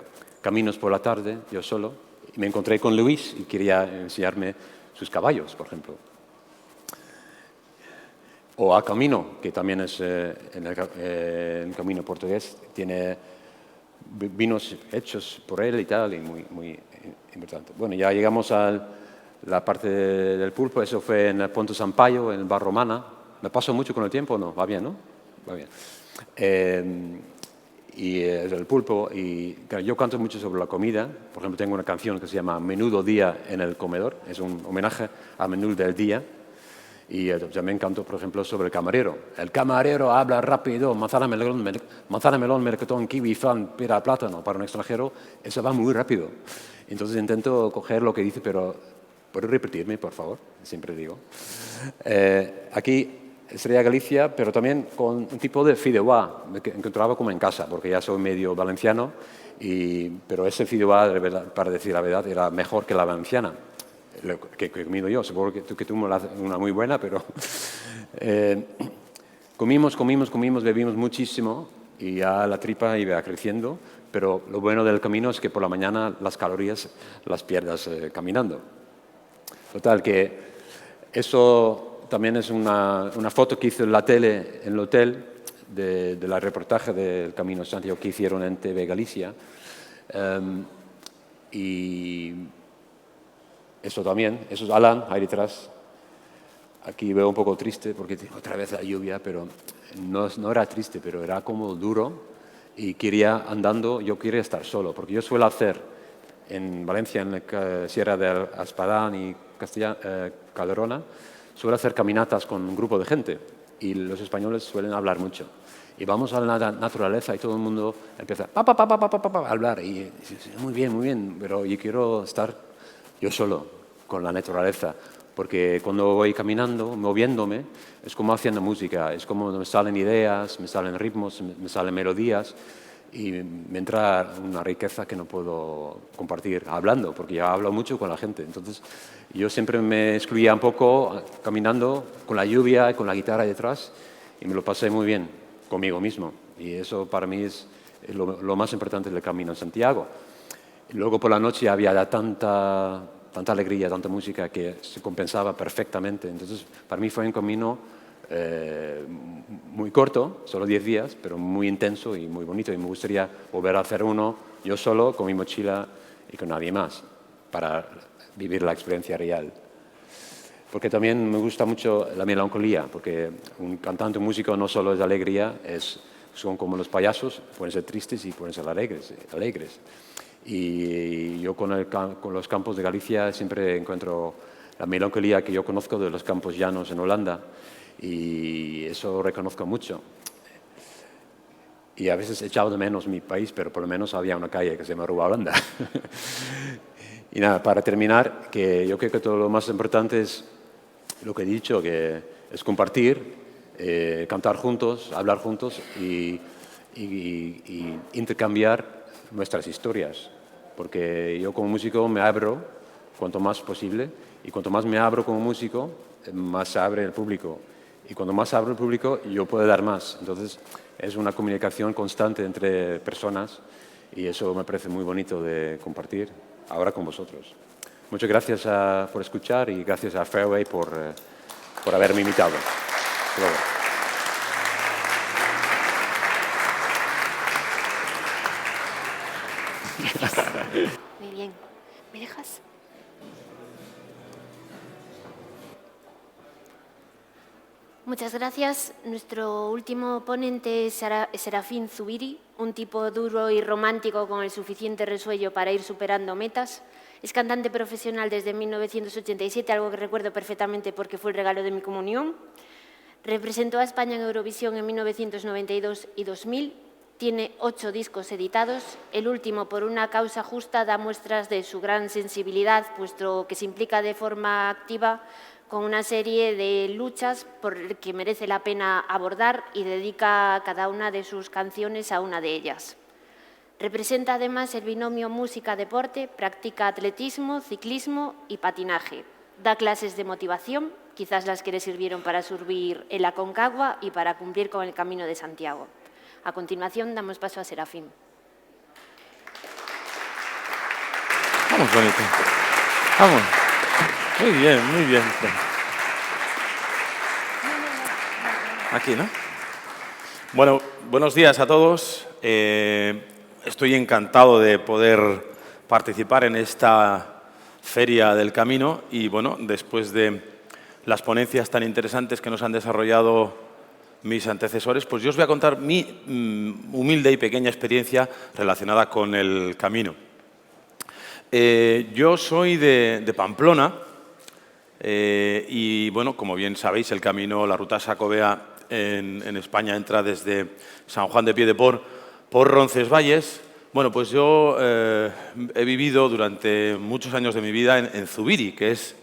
caminos por la tarde, yo solo, y me encontré con Luis y quería enseñarme sus caballos, por ejemplo. O a Camino, que también es en el camino portugués, tiene vinos hechos por él y tal, y muy importante. Bueno, ya llegamos a la parte del pulpo, eso fue en el Ponto San Paio, en el Bar Romana. ¿Me paso mucho con el tiempo? No, va bien, ¿no? Va bien. Y el pulpo, y claro, yo canto mucho sobre la comida. Por ejemplo, tengo una canción que se llama Menudo Día en el Comedor, es un homenaje al menú del día. Y también canto, por ejemplo, sobre el camarero. El camarero habla rápido, manzana, melón, melocotón, kiwi, flan, pera, plátano. Para un extranjero eso va muy rápido. Entonces intento coger lo que dice, pero ¿puedo repetirme, por favor? Siempre digo. Aquí Estrella Galicia, pero también con un tipo de fideuá, que encontraba como en casa, porque ya soy medio valenciano, pero ese fideuá, para decir la verdad, era mejor que la valenciana, que he comido yo. Seguro que tú me la haces una muy buena, pero comimos, bebimos muchísimo y ya la tripa iba creciendo, pero lo bueno del camino es que por la mañana las calorías las pierdas caminando. Total, que eso también es una foto que hizo en la tele, en el hotel, de la reportaje del Camino de Santiago que hicieron en TV Galicia. Y eso también, eso es Alan, ahí detrás. Aquí veo un poco triste porque otra vez la lluvia, pero no era triste, pero era como duro y quería andando, yo quería estar solo, porque yo suelo hacer en Valencia, en la Sierra de Aspadán y Calderona, suelo hacer caminatas con un grupo de gente y los españoles suelen hablar mucho. Y vamos a la naturaleza y todo el mundo empieza a hablar y muy bien, pero yo quiero estar yo solo con la naturaleza, porque cuando voy caminando, moviéndome, es como haciendo música, es como me salen ideas, me salen ritmos, me salen melodías y me entra una riqueza que no puedo compartir hablando, porque ya hablo mucho con la gente. Entonces, yo siempre me excluía un poco caminando con la lluvia y con la guitarra detrás y me lo pasé muy bien conmigo mismo. Y eso para mí es lo más importante del Camino de Santiago. Y luego por la noche había tanta alegría, tanta música que se compensaba perfectamente. Entonces, para mí fue un camino muy corto, solo 10 días, pero muy intenso y muy bonito. Y me gustaría volver a hacer uno yo solo, con mi mochila y con nadie más, para vivir la experiencia real. Porque también me gusta mucho la melancolía, porque un cantante, un músico no solo es alegría, son como los payasos, pueden ser tristes y pueden ser alegres. Y yo con los campos de Galicia siempre encuentro la melancolía que yo conozco de los campos llanos en Holanda y eso reconozco mucho. Y a veces he echado de menos mi país, pero por lo menos había una calle que se llama Rua Holanda. Y nada, para terminar, que yo creo que todo lo más importante es lo que he dicho, que es compartir, cantar juntos, hablar juntos y intercambiar nuestras historias. Porque yo como músico me abro cuanto más posible y cuanto más me abro como músico, más se abre el público. Y cuando más abro el público, yo puedo dar más. Entonces, es una comunicación constante entre personas y eso me parece muy bonito de compartir ahora con vosotros. Muchas gracias por escuchar y gracias a Fairway por haberme invitado. Hasta luego. Muy bien. ¿Me dejas? Muchas gracias. Nuestro último ponente es Serafín Zubiri, un tipo duro y romántico con el suficiente resuello para ir superando metas. Es cantante profesional desde 1987, algo que recuerdo perfectamente porque fue el regalo de mi comunión. Representó a España en Eurovisión en 1992 y 2000. Tiene 8 discos editados. El último, Por una causa justa, da muestras de su gran sensibilidad, puesto que se implica de forma activa con una serie de luchas por que merece la pena abordar y dedica cada una de sus canciones a una de ellas. Representa además el binomio música-deporte, practica atletismo, ciclismo y patinaje. Da clases de motivación, quizás las que le sirvieron para subir el Aconcagua y para cumplir con el Camino de Santiago. A continuación, damos paso a Serafín. Vamos, bonito. Vamos. Muy bien, muy bien. Aquí, ¿no? Bueno, buenos días a todos. estoy encantado de poder participar en esta Feria del Camino y, bueno, después de las ponencias tan interesantes que nos han desarrollado mis antecesores, pues yo os voy a contar mi humilde y pequeña experiencia relacionada con el camino. Yo soy de Pamplona y, bueno, como bien sabéis, el camino, la ruta Xacobea en España entra desde San Juan de Piedeport por Roncesvalles. Bueno, pues yo he vivido durante muchos años de mi vida en Zubiri, que es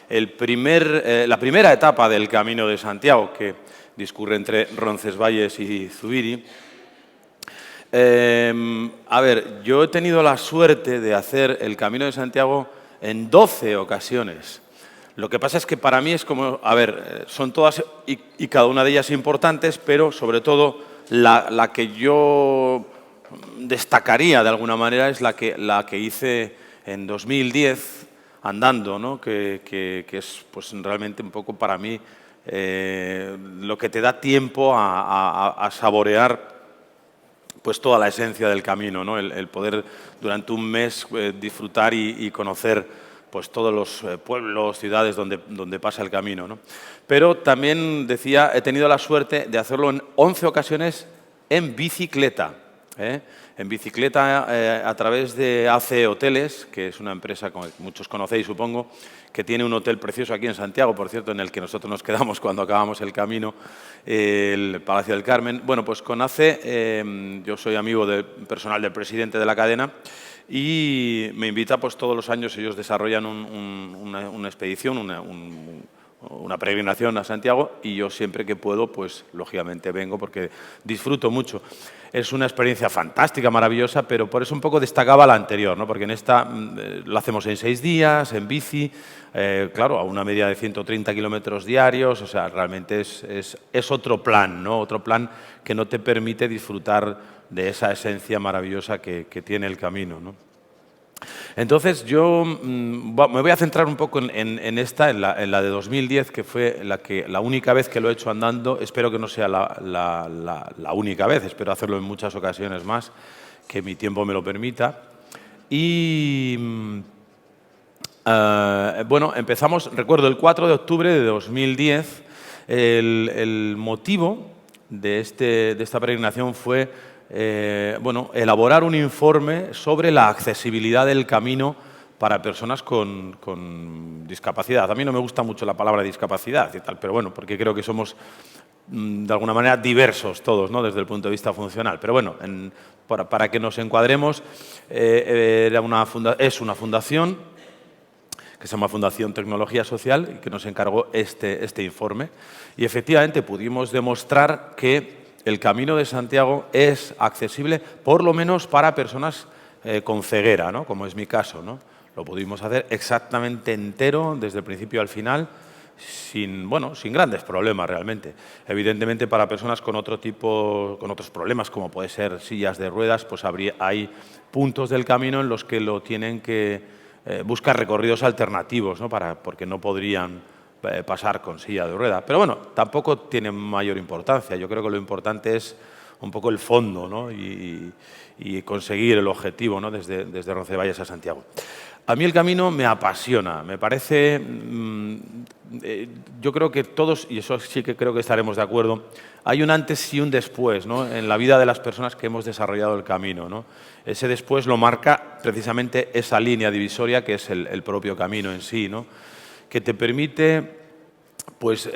la primera etapa del Camino de Santiago, que discurre entre Roncesvalles y Zubiri. A ver, yo he tenido la suerte de hacer el Camino de Santiago en 12 ocasiones. Lo que pasa es que para mí es como, a ver, son todas y cada una de ellas importantes, pero sobre todo la que yo destacaría de alguna manera es la que hice en 2010 andando, ¿no? que es pues realmente un poco para mí lo que te da tiempo a saborear pues toda la esencia del camino, ¿no? El poder durante un mes disfrutar y conocer pues todos los pueblos, ciudades donde pasa el camino, ¿no? Pero también, decía, he tenido la suerte de hacerlo en 11 ocasiones en bicicleta. En bicicleta a través de AC Hoteles, que es una empresa que muchos conocéis, supongo, que tiene un hotel precioso aquí en Santiago, por cierto, en el que nosotros nos quedamos cuando acabamos el camino, el Palacio del Carmen. Bueno, pues con AC, yo soy amigo del personal del presidente de la cadena, y me invita, pues todos los años ellos desarrollan una expedición, una peregrinación a Santiago, y yo siempre que puedo, pues lógicamente vengo porque disfruto mucho. Es una experiencia fantástica, maravillosa, pero por eso un poco destacaba la anterior, ¿no? Porque en esta lo hacemos en 6 días, en bici, claro, a una media de 130 kilómetros diarios, o sea, realmente es otro plan, ¿no? Otro plan que no te permite disfrutar de esa esencia maravillosa que tiene el camino, ¿no? Entonces yo me voy a centrar un poco en la de 2010, que fue la única vez que lo he hecho andando. Espero que no sea la única vez, espero hacerlo en muchas ocasiones más, que mi tiempo me lo permita. Y bueno, empezamos, recuerdo, el 4 de octubre de 2010. El motivo de esta peregrinación fue bueno, elaborar un informe sobre la accesibilidad del camino para personas con discapacidad. A mí no me gusta mucho la palabra discapacidad y tal, pero bueno, porque creo que somos de alguna manera diversos todos, ¿no? Desde el punto de vista funcional. Pero bueno, para que nos encuadremos, es una fundación que se llama Fundación Tecnología Social y que nos encargó este informe. Y efectivamente pudimos demostrar que el Camino de Santiago es accesible, por lo menos para personas con ceguera, ¿no? Como es mi caso, ¿no? Lo pudimos hacer exactamente entero, desde el principio al final, sin grandes problemas realmente. Evidentemente, para personas con otros problemas, como puede ser sillas de ruedas, pues hay puntos del camino en los que lo tienen que buscar recorridos alternativos, ¿no? Porque no podrían pasar con silla de rueda. Pero bueno, tampoco tiene mayor importancia. Yo creo que lo importante es un poco el fondo, ¿no? y conseguir el objetivo, ¿no? Desde Roncesvalles a Santiago. A mí el camino me apasiona, me parece, yo creo que todos, y eso sí que creo que estaremos de acuerdo, hay un antes y un después, ¿no? En la vida de las personas que hemos desarrollado el camino, ¿no? Ese después lo marca precisamente esa línea divisoria que es el propio camino en sí, ¿no? Que te permite, pues,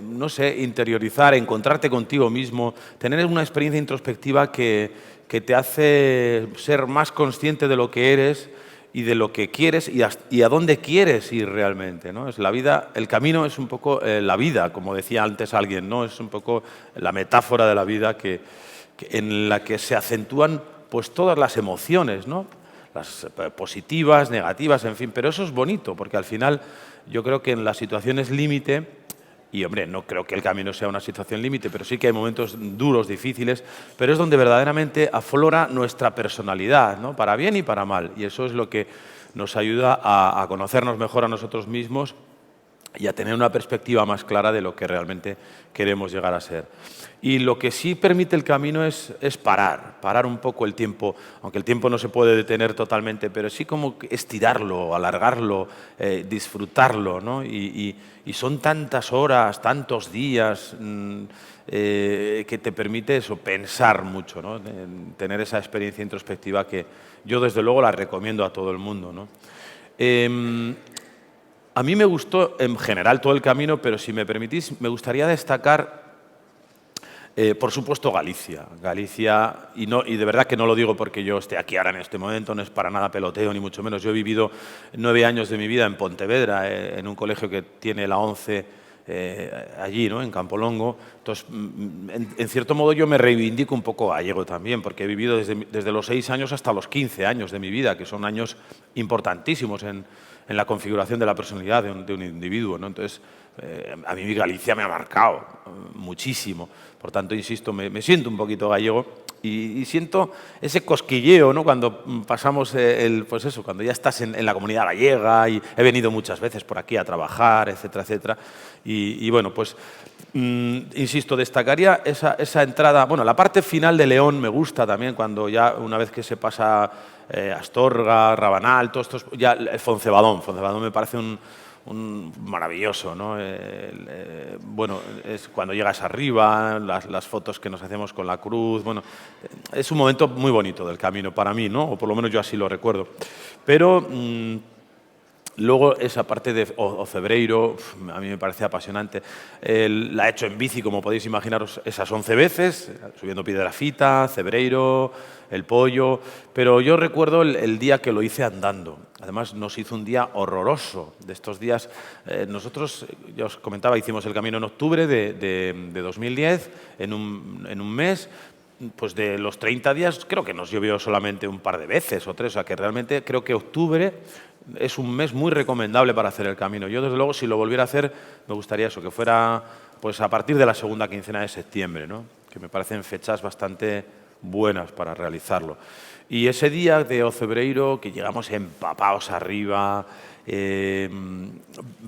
no sé, interiorizar, encontrarte contigo mismo, tener una experiencia introspectiva que te hace ser más consciente de lo que eres y de lo que quieres y a dónde quieres ir realmente, ¿no? Es la vida, el camino es un poco la vida, como decía antes alguien, ¿no? Es un poco la metáfora de la vida en la que se acentúan pues todas las emociones, ¿no? Las positivas, negativas, en fin, pero eso es bonito, porque al final yo creo que en las situaciones límite, y hombre, no creo que el camino sea una situación límite, pero sí que hay momentos duros, difíciles, pero es donde verdaderamente aflora nuestra personalidad, ¿no? Para bien y para mal, y eso es lo que nos ayuda a conocernos mejor a nosotros mismos y a tener una perspectiva más clara de lo que realmente queremos llegar a ser. Y lo que sí permite el camino es parar un poco el tiempo, aunque el tiempo no se puede detener totalmente, pero sí como estirarlo, alargarlo, disfrutarlo, ¿no? Y son tantas horas, tantos días que te permite eso, pensar mucho, ¿no? Tener esa experiencia introspectiva que yo desde luego la recomiendo a todo el mundo, ¿no? A mí me gustó en general todo el camino, pero si me permitís, me gustaría destacar, por supuesto, Galicia. Galicia, y de verdad que no lo digo porque yo esté aquí ahora en este momento, no es para nada peloteo, ni mucho menos. Yo he vivido 9 años de mi vida en Pontevedra, en un colegio que tiene la 11 allí, ¿no? En Campolongo. Entonces, en cierto modo yo me reivindico un poco gallego también, porque he vivido desde los 6 años hasta los 15 años de mi vida, que son años importantísimos en la configuración de la personalidad de un individuo, ¿no? Entonces, a mí Galicia me ha marcado muchísimo. Por tanto, insisto, me siento un poquito gallego y siento ese cosquilleo, ¿no? Cuando pasamos pues eso, cuando ya estás en la comunidad gallega, y he venido muchas veces por aquí a trabajar, etcétera, etcétera. Y bueno, pues insisto, destacaría esa entrada. Bueno, la parte final de León me gusta también, cuando ya una vez que se pasa Astorga, Rabanal, todos estos, ya Foncebadón me parece un maravilloso, ¿no? Bueno, es cuando llegas arriba, las fotos que nos hacemos con la cruz, bueno, es un momento muy bonito del camino para mí, ¿no? O por lo menos yo así lo recuerdo. Pero luego esa parte de Ocebreiro, a mí me parece apasionante. La he hecho en bici, como podéis imaginaros, esas 11 veces, subiendo Piedrafita, Cebreiro, El Pollo, pero yo recuerdo el día que lo hice andando. Además, nos hizo un día horroroso. De estos días, nosotros, ya os comentaba, hicimos el camino en octubre de 2010, en un mes. Pues de los 30 días, creo que nos llovió solamente un par de veces o 3, o sea que realmente creo que octubre es un mes muy recomendable para hacer el camino. Yo, desde luego, si lo volviera a hacer, me gustaría eso, que fuera pues a partir de la segunda quincena de septiembre, ¿no? Que me parecen fechas bastante buenas para realizarlo. Y ese día de Ocebreiro, que llegamos empapados arriba,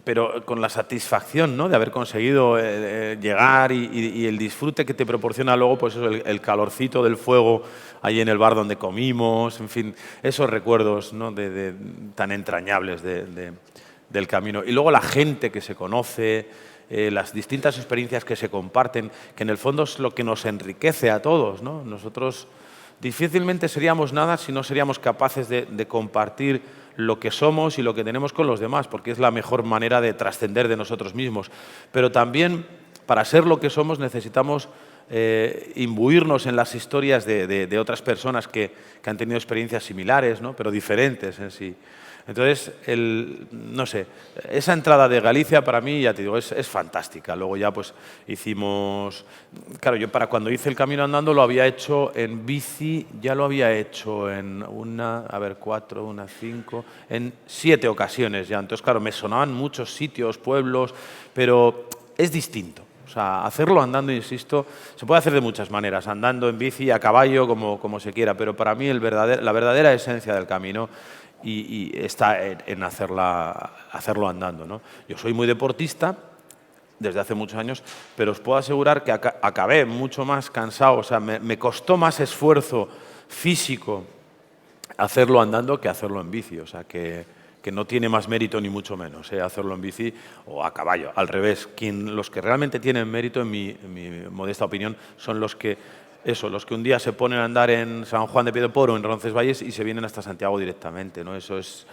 pero con la satisfacción, ¿no? De haber conseguido llegar y el disfrute que te proporciona luego, pues eso, el calorcito del fuego allí en el bar donde comimos, en fin, esos recuerdos, ¿no? Tan entrañables del camino. Y luego la gente que se conoce, las distintas experiencias que se comparten, que en el fondo es lo que nos enriquece a todos, ¿no? Nosotros difícilmente seríamos nada si no seríamos capaces de compartir lo que somos y lo que tenemos con los demás, porque es la mejor manera de trascender de nosotros mismos. Pero también, para ser lo que somos, necesitamos imbuirnos en las historias de otras personas que han tenido experiencias similares, ¿no? Pero diferentes en sí. Entonces, no sé, esa entrada de Galicia para mí, ya te digo, es fantástica. Luego ya pues hicimos... Claro, yo para cuando hice el camino andando lo había hecho en bici, ya lo había hecho en en 7 ocasiones ya. Entonces, claro, me sonaban muchos sitios, pueblos, pero es distinto. O sea, hacerlo andando, insisto, se puede hacer de muchas maneras, andando en bici, a caballo, como se quiera, pero para mí la verdadera esencia del camino y está en hacerlo andando, ¿no? Yo soy muy deportista desde hace muchos años, pero os puedo asegurar que acabé mucho más cansado, o sea, me costó más esfuerzo físico hacerlo andando que hacerlo en bici, o sea, que no tiene más mérito ni mucho menos hacerlo en bici o a caballo. Al revés, los que realmente tienen mérito, en mi modesta opinión, son los que un día se ponen a andar en San Juan de Piedeporo, en Roncesvalles, y se vienen hasta Santiago directamente, ¿no? Eso es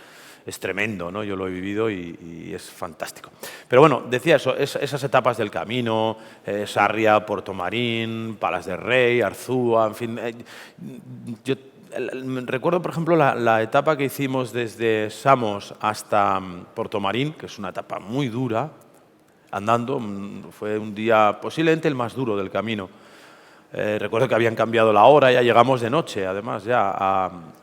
tremendo, ¿no? Yo lo he vivido y es fantástico. Pero bueno, decía eso, esas etapas del camino, Sarria, Portomarín, Palas de Rey, Arzúa, en fin. Yo recuerdo, por ejemplo, la etapa que hicimos desde Samos hasta Portomarín, que es una etapa muy dura, andando. Fue un día posiblemente el más duro del camino. Recuerdo que habían cambiado la hora, ya llegamos de noche, además, ya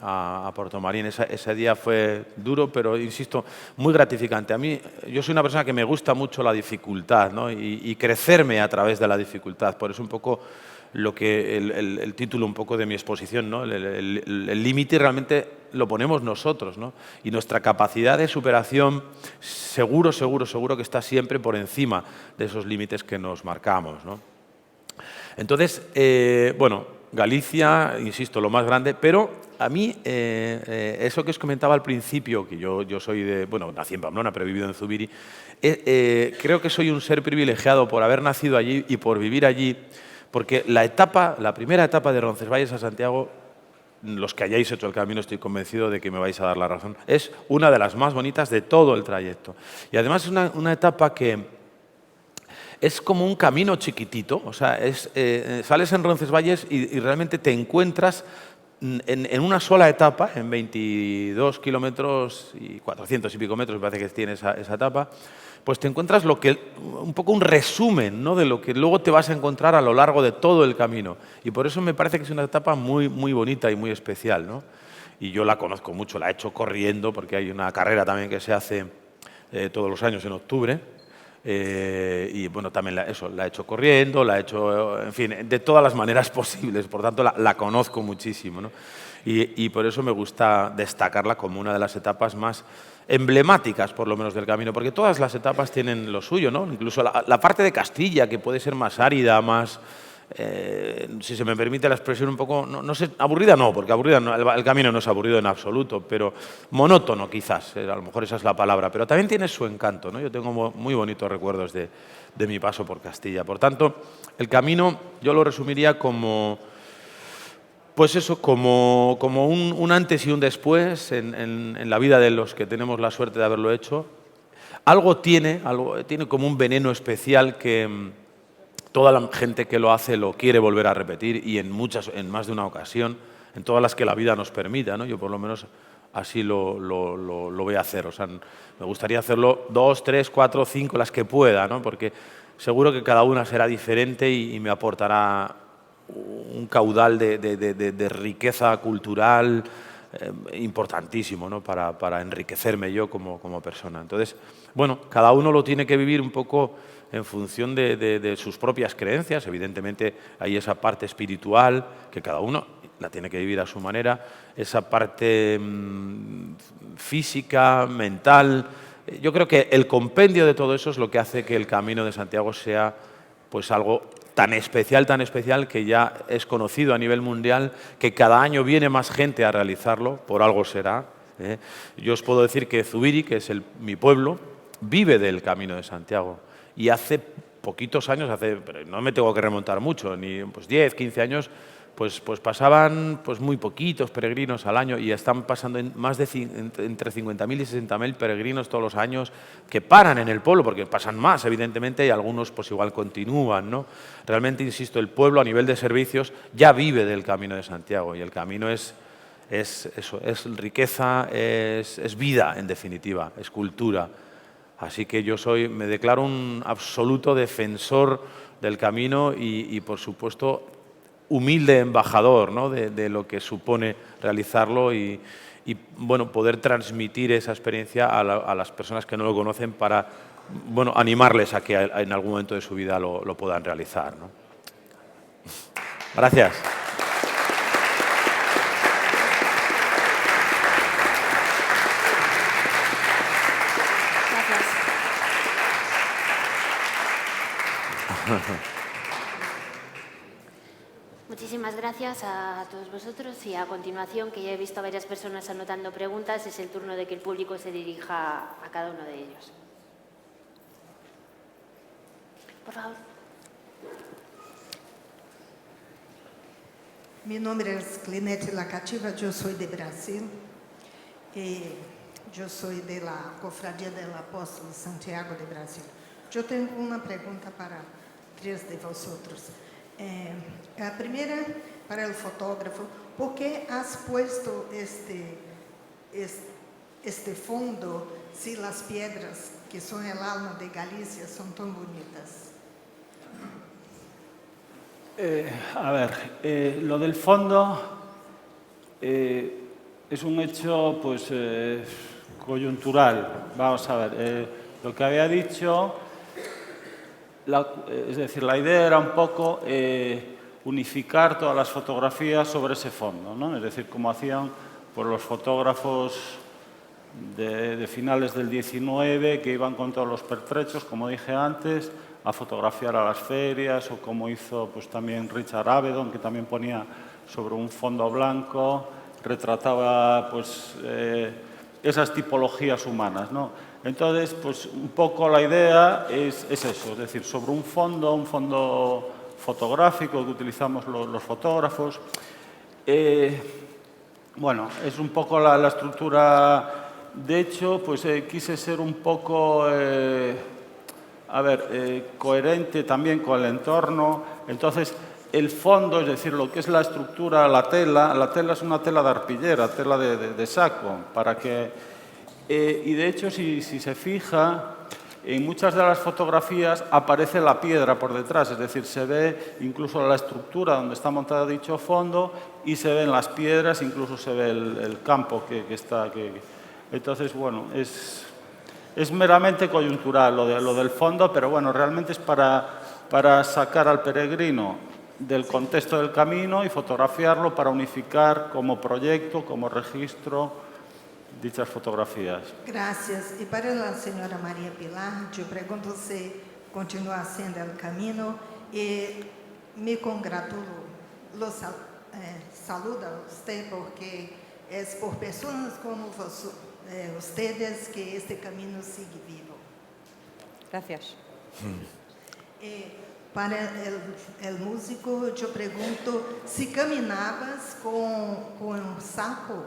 a Portomarín. Ese día fue duro, pero, insisto, muy gratificante. A mí, yo soy una persona que me gusta mucho la dificultad, ¿no? y crecerme a través de la dificultad. Por eso un poco el título un poco de mi exposición, ¿no? El límite realmente lo ponemos nosotros, ¿no? Y nuestra capacidad de superación seguro que está siempre por encima de esos límites que nos marcamos, ¿no? Entonces, bueno, Galicia, insisto, lo más grande, pero a mí, eso que os comentaba al principio, que yo soy de, bueno, nací en Pamplona, pero he vivido en Zubiri, creo que soy un ser privilegiado por haber nacido allí y por vivir allí, porque la primera etapa de Roncesvalles a Santiago, los que hayáis hecho el camino, estoy convencido de que me vais a dar la razón, es una de las más bonitas de todo el trayecto. Y además es una etapa que es como un camino chiquitito, o sea, sales en Roncesvalles y realmente te encuentras en una sola etapa, en 22 kilómetros y 400 y pico metros, me parece que tiene esa etapa, pues te encuentras un poco un resumen, ¿no?, de lo que luego te vas a encontrar a lo largo de todo el camino. Y por eso me parece que es una etapa muy, muy bonita y muy especial, ¿no? Y yo la conozco mucho, la he hecho corriendo, porque hay una carrera también que se hace todos los años en octubre. Y bueno, también la he hecho corriendo, la he hecho, en fin, de todas las maneras posibles, por tanto la conozco muchísimo, ¿no? Y por eso me gusta destacarla como una de las etapas más emblemáticas, por lo menos, del camino, porque todas las etapas tienen lo suyo, ¿no? Incluso la parte de Castilla, que puede ser más árida, más, si se me permite la expresión, un poco, no sé, aburrida no, porque aburrida no, el camino no es aburrido en absoluto, pero monótono quizás, a lo mejor esa es la palabra, pero también tiene su encanto, ¿no? Yo tengo muy bonitos recuerdos de mi paso por Castilla. Por tanto, el camino yo lo resumiría como, pues eso, como un antes y un después en la vida de los que tenemos la suerte de haberlo hecho. Algo tiene como un veneno especial que toda la gente que lo hace lo quiere volver a repetir, y en más de una ocasión, en todas las que la vida nos permita, ¿no? Yo por lo menos así lo voy a hacer. O sea, me gustaría hacerlo 2, 3, 4, 5, las que pueda, ¿no? Porque seguro que cada una será diferente y me aportará un caudal de riqueza cultural importantísimo, ¿no?, para enriquecerme yo como persona. Entonces, bueno, cada uno lo tiene que vivir un poco en función de sus propias creencias. Evidentemente hay esa parte espiritual que cada uno la tiene que vivir a su manera, esa parte física, mental. Yo creo que el compendio de todo eso es lo que hace que el Camino de Santiago sea, pues, algo tan especial, que ya es conocido a nivel mundial, que cada año viene más gente a realizarlo, por algo será, ¿eh? Yo os puedo decir que Zubiri, que es mi pueblo, vive del Camino de Santiago. Y hace poquitos años, pero no me tengo que remontar mucho, ni pues 10, 15 años, pues pasaban pues muy poquitos peregrinos al año, y están pasando entre 50.000 y 60.000 peregrinos todos los años que paran en el pueblo, porque pasan más, evidentemente, y algunos pues igual continúan, ¿no? Realmente, insisto, el pueblo a nivel de servicios ya vive del Camino de Santiago, y el camino es eso, es riqueza, es vida, en definitiva, es cultura. Así que yo me declaro un absoluto defensor del camino y por supuesto, humilde embajador, ¿no?, de lo que supone realizarlo y bueno, poder transmitir esa experiencia a las personas que no lo conocen para, bueno, animarles a que en algún momento de su vida lo puedan realizar, ¿no? Gracias. Muchísimas gracias a todos vosotros, y a continuación, que ya he visto a varias personas anotando preguntas, es el turno de que el público se dirija a cada uno de ellos. Por favor. Mi nombre es Clinete Lacativa, yo soy de Brasil. Yo soy de la Cofradía del Apóstol Santiago de Brasil. Yo tengo una pregunta para 3 de vosotros. La primera, para el fotógrafo, ¿por qué has puesto este fondo si las piedras que son el alma de Galicia son tan bonitas? A ver, lo del fondo es un hecho pues coyuntural. Vamos a ver, lo que había dicho, es decir, la idea era un poco unificar todas las fotografías sobre ese fondo, ¿no? Es decir, como hacían por los fotógrafos de finales del 19 que iban con todos los pertrechos, como dije antes, a fotografiar a las ferias, o como hizo pues, también Richard Avedon, que también ponía sobre un fondo blanco, retrataba pues, esas tipologías humanas, ¿no? Entonces, pues un poco la idea es eso, es decir, sobre un fondo fotográfico que utilizamos los fotógrafos. Bueno, es un poco la estructura. De hecho, pues quise ser un poco, coherente también con el entorno. Entonces, el fondo, es decir, lo que es la estructura, la tela es una tela de arpillera, tela de saco, para que... y de hecho, si se fija, en muchas de las fotografías aparece la piedra por detrás, es decir, se ve incluso la estructura donde está montado dicho fondo y se ven las piedras, incluso se ve el campo que está... Entonces, bueno, es meramente coyuntural lo del fondo, pero bueno, realmente es para sacar al peregrino del contexto del camino y fotografiarlo para unificar como proyecto, como registro, dichas fotografías. Gracias. Y para la señora María Pilar, yo pregunto si continúa haciendo el camino y me congratulo, saluda a usted porque es por personas como ustedes que este camino sigue vivo. Gracias. Para el músico, yo pregunto si caminabas con un saco.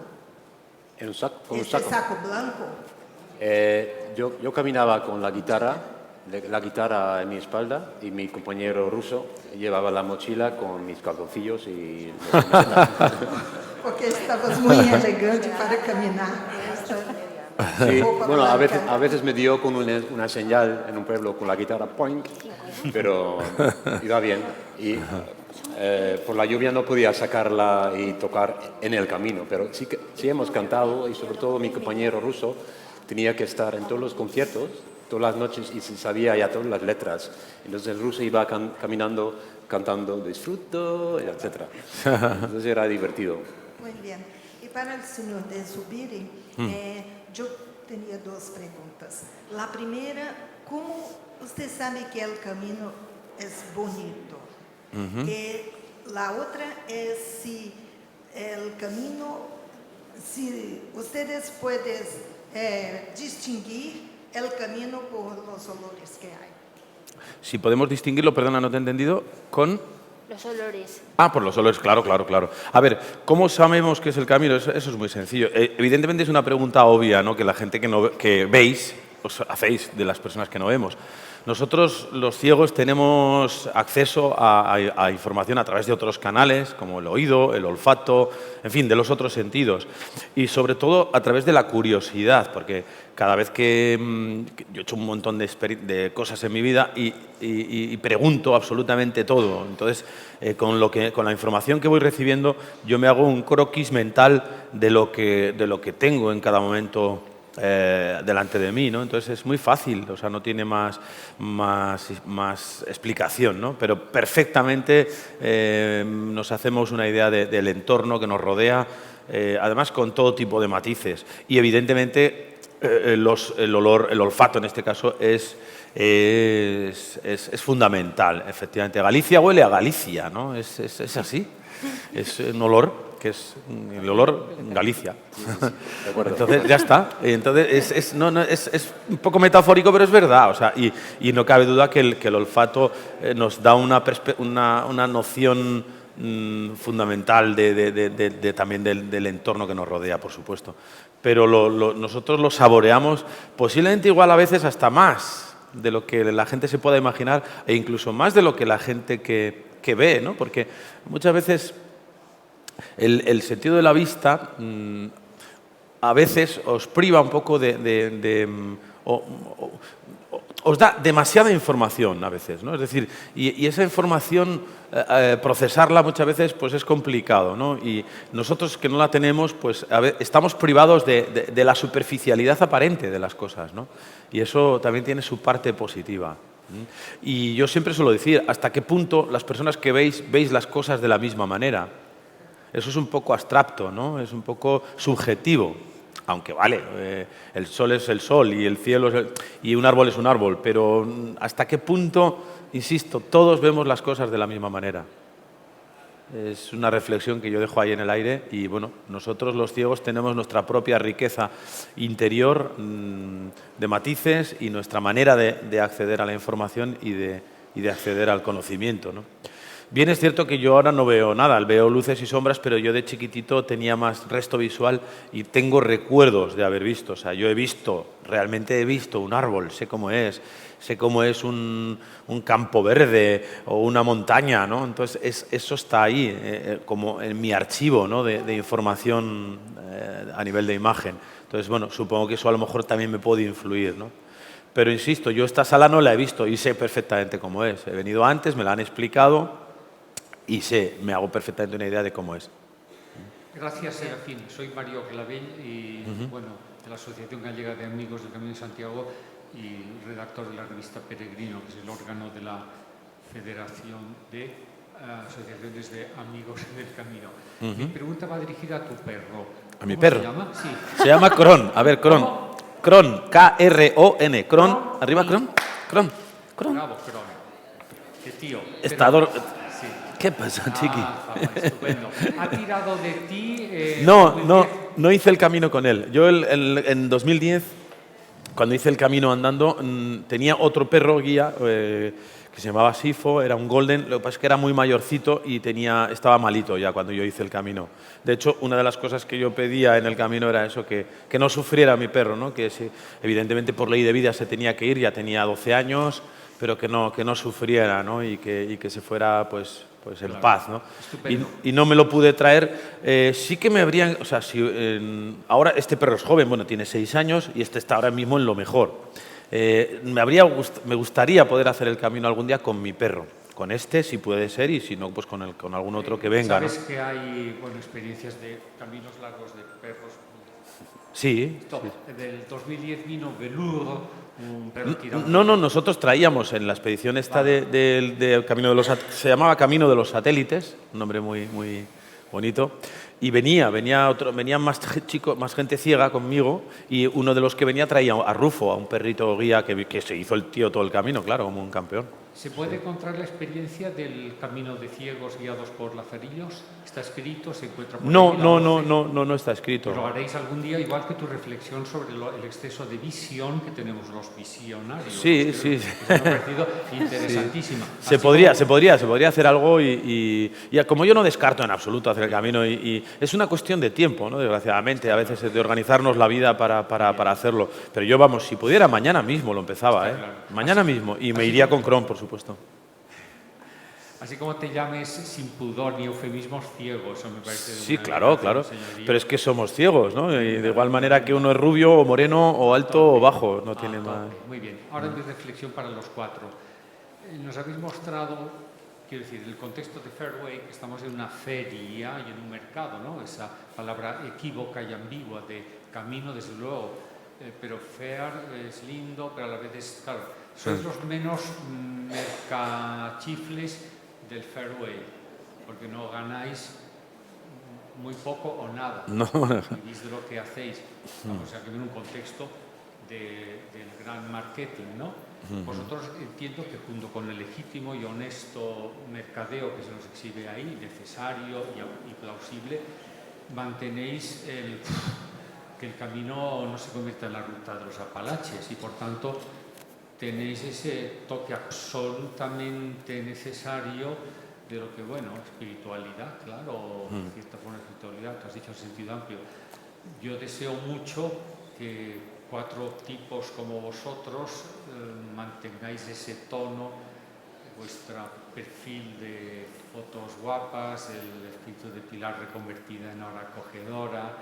¿En un saco? ¿Con un Este saco? saco blanco. Yo caminaba con la guitarra en mi espalda, y mi compañero ruso llevaba la mochila con mis calzoncillos y... Porque estabas muy elegante para caminar. Sí, bueno, a veces me dio con una señal en un pueblo con la guitarra, poink, pero iba bien. Y por la lluvia no podía sacarla y tocar en el camino, pero sí hemos cantado, y sobre todo mi compañero ruso tenía que estar en todos los conciertos, todas las noches, y se sabía ya todas las letras. Entonces el ruso iba caminando, cantando, disfruto, etc. Entonces era divertido. Muy bien. Y para el señor de Zubiri, yo tenía dos preguntas. La primera, ¿cómo usted sabe que el camino es bonito? Y la otra es si el camino, si ustedes pueden distinguir el camino por los olores que hay. Si podemos distinguirlo, perdona, no te he entendido, con... Los olores. Ah, por los olores, claro. A ver, ¿cómo sabemos qué es el camino? Eso es muy sencillo. Evidentemente es una pregunta obvia, ¿no? Que la gente que veis, os hacéis de las personas que no vemos. Nosotros, los ciegos, tenemos acceso a información a través de otros canales, como el oído, el olfato, en fin, de los otros sentidos. Y sobre todo a través de la curiosidad, porque cada vez que yo he hecho un montón de cosas en mi vida y pregunto absolutamente todo. Entonces, con la información que voy recibiendo, yo me hago un croquis mental de lo que tengo en cada momento delante de mí, ¿no? Entonces es muy fácil, o sea, no tiene más explicación, ¿no? Pero perfectamente nos hacemos una idea del entorno que nos rodea, además con todo tipo de matices. Y evidentemente el olfato en este caso es fundamental, efectivamente. Galicia huele a Galicia, ¿no? Es así, es un olor que es el olor en Galicia. De acuerdo. Entonces, ya está. Entonces, es un poco metafórico, pero es verdad. O sea, y no cabe duda que el olfato nos da una noción fundamental también del entorno que nos rodea, por supuesto. Pero nosotros lo saboreamos posiblemente igual a veces hasta más de lo que la gente se pueda imaginar, e incluso más de lo que la gente que ve, ¿no? Porque muchas veces el sentido de la vista a veces os priva un poco os da demasiada información a veces, ¿no? Es decir, y esa información procesarla muchas veces pues es complicado, ¿no? Y nosotros que no la tenemos, pues estamos privados de la superficialidad aparente de las cosas, ¿no? Y eso también tiene su parte positiva. Y yo siempre suelo decir, ¿hasta qué punto las personas que veis las cosas de la misma manera? Eso es un poco abstracto, ¿no? Es un poco subjetivo. Aunque vale, el sol es el sol y el cielo y un árbol es un árbol, pero ¿hasta qué punto, insisto, todos vemos las cosas de la misma manera? Es una reflexión que yo dejo ahí en el aire y bueno, nosotros los ciegos tenemos nuestra propia riqueza interior de matices y nuestra manera de acceder a la información y de acceder al conocimiento, ¿no? Bien es cierto que yo ahora no veo nada, veo luces y sombras, pero yo de chiquitito tenía más resto visual y tengo recuerdos de haber visto. O sea, yo realmente he visto un árbol, sé cómo es un campo verde o una montaña, ¿no? Entonces, eso está ahí, como en mi archivo, ¿no? de información a nivel de imagen. Entonces, bueno, supongo que eso a lo mejor también me puede influir, ¿no? Pero insisto, yo esta sala no la he visto y sé perfectamente cómo es. He venido antes, me la han explicado y me hago perfectamente una idea de cómo es. Gracias, Serafín. Soy Mario Clavell y, bueno, de la Asociación Gallega de Amigos del Camino de Santiago y redactor de la revista Peregrino, que es el órgano de la Federación de Asociaciones de Amigos del Camino. Mi pregunta va dirigida a tu perro. ¿A mi perro? ¿Cómo se llama? Sí. Se llama Kron. A ver, Kron. Kron, K-R-O-N. Kron, arriba Kron. Kron. Bravo, Kron. Qué tío. Sí. ¿Qué pasa, chiqui? Estupendo. ¿Ha tirado de ti? No hice el camino con él. Yo en 2010, cuando hice el camino andando, tenía otro perro guía que se llamaba Sifo, era un golden, lo que pasa es que era muy mayorcito y estaba malito ya cuando yo hice el camino. De hecho, una de las cosas que yo pedía en el camino era eso, que no sufriera mi perro, ¿no? Que evidentemente por ley de vida se tenía que ir, ya tenía 12 años, pero que no sufriera, ¿no? Y que se fuera pues en paz, ¿no? Y no me lo pude traer. Sí que me habrían... O sea, ahora este perro es joven, bueno, tiene 6 años y este está ahora mismo en lo mejor. Me gustaría poder hacer el camino algún día con mi perro. Con este, si puede ser, y si no, pues con algún otro que venga. ¿Sabes, ¿no? que hay experiencias de caminos largos de perros? Sí. Del 2010 vino Velour, un perro tirado. No, nosotros traíamos en la expedición esta del Camino de los... Se llamaba Camino de los Satélites, un nombre muy, muy bonito, y venía más gente ciega conmigo, y uno de los que venía traía a Rufo, a un perrito guía que se hizo el tío todo el camino, claro, como un campeón. ¿Se puede encontrar la experiencia del camino de ciegos guiados por lazarillos? ¿Está escrito? ¿Se encuentra por ahí? No está escrito. Pero haréis algún día, igual que tu reflexión sobre el exceso de visión que tenemos los visionarios. Sí. Me ha parecido interesantísima. Se podría hacer algo y como yo no descarto en absoluto hacer el camino y es una cuestión de tiempo, ¿no? Desgraciadamente, a veces de organizarnos la vida para hacerlo. Pero yo, vamos, si pudiera, mañana mismo lo empezaba, Claro. Mañana mismo. Y me iría con Kron, por supuesto. Así como te llames sin pudor ni eufemismos ciegos, eso me parece... Sí, claro. Pero es que somos ciegos, ¿no? Y de igual manera que uno es rubio o moreno o alto o bajo, no tiene más... Muy bien. Ahora mi reflexión para los cuatro. Nos habéis mostrado, quiero decir, el contexto de Fairway, que estamos en una feria y en un mercado, ¿no? Esa palabra equívoca y ambigua de camino, desde luego, pero fair es lindo, pero a la vez es... Claro, sois los menos mercachifles del Fairway, porque no ganáis muy poco o nada. No. Vivís de lo que hacéis. O sea, que en un contexto del gran marketing, ¿no? Vosotros entiendo que junto con el legítimo y honesto mercadeo que se nos exhibe ahí, necesario y plausible, mantenéis que el camino no se convierta en la ruta de los Apalaches y, por tanto, tenéis ese toque absolutamente necesario de lo que, bueno, espiritualidad, claro, cierta forma de espiritualidad, que has dicho en sentido amplio. Yo deseo mucho que 4 tipos como vosotros mantengáis ese tono, vuestro perfil de fotos guapas, el espíritu de Pilar reconvertida en hora acogedora,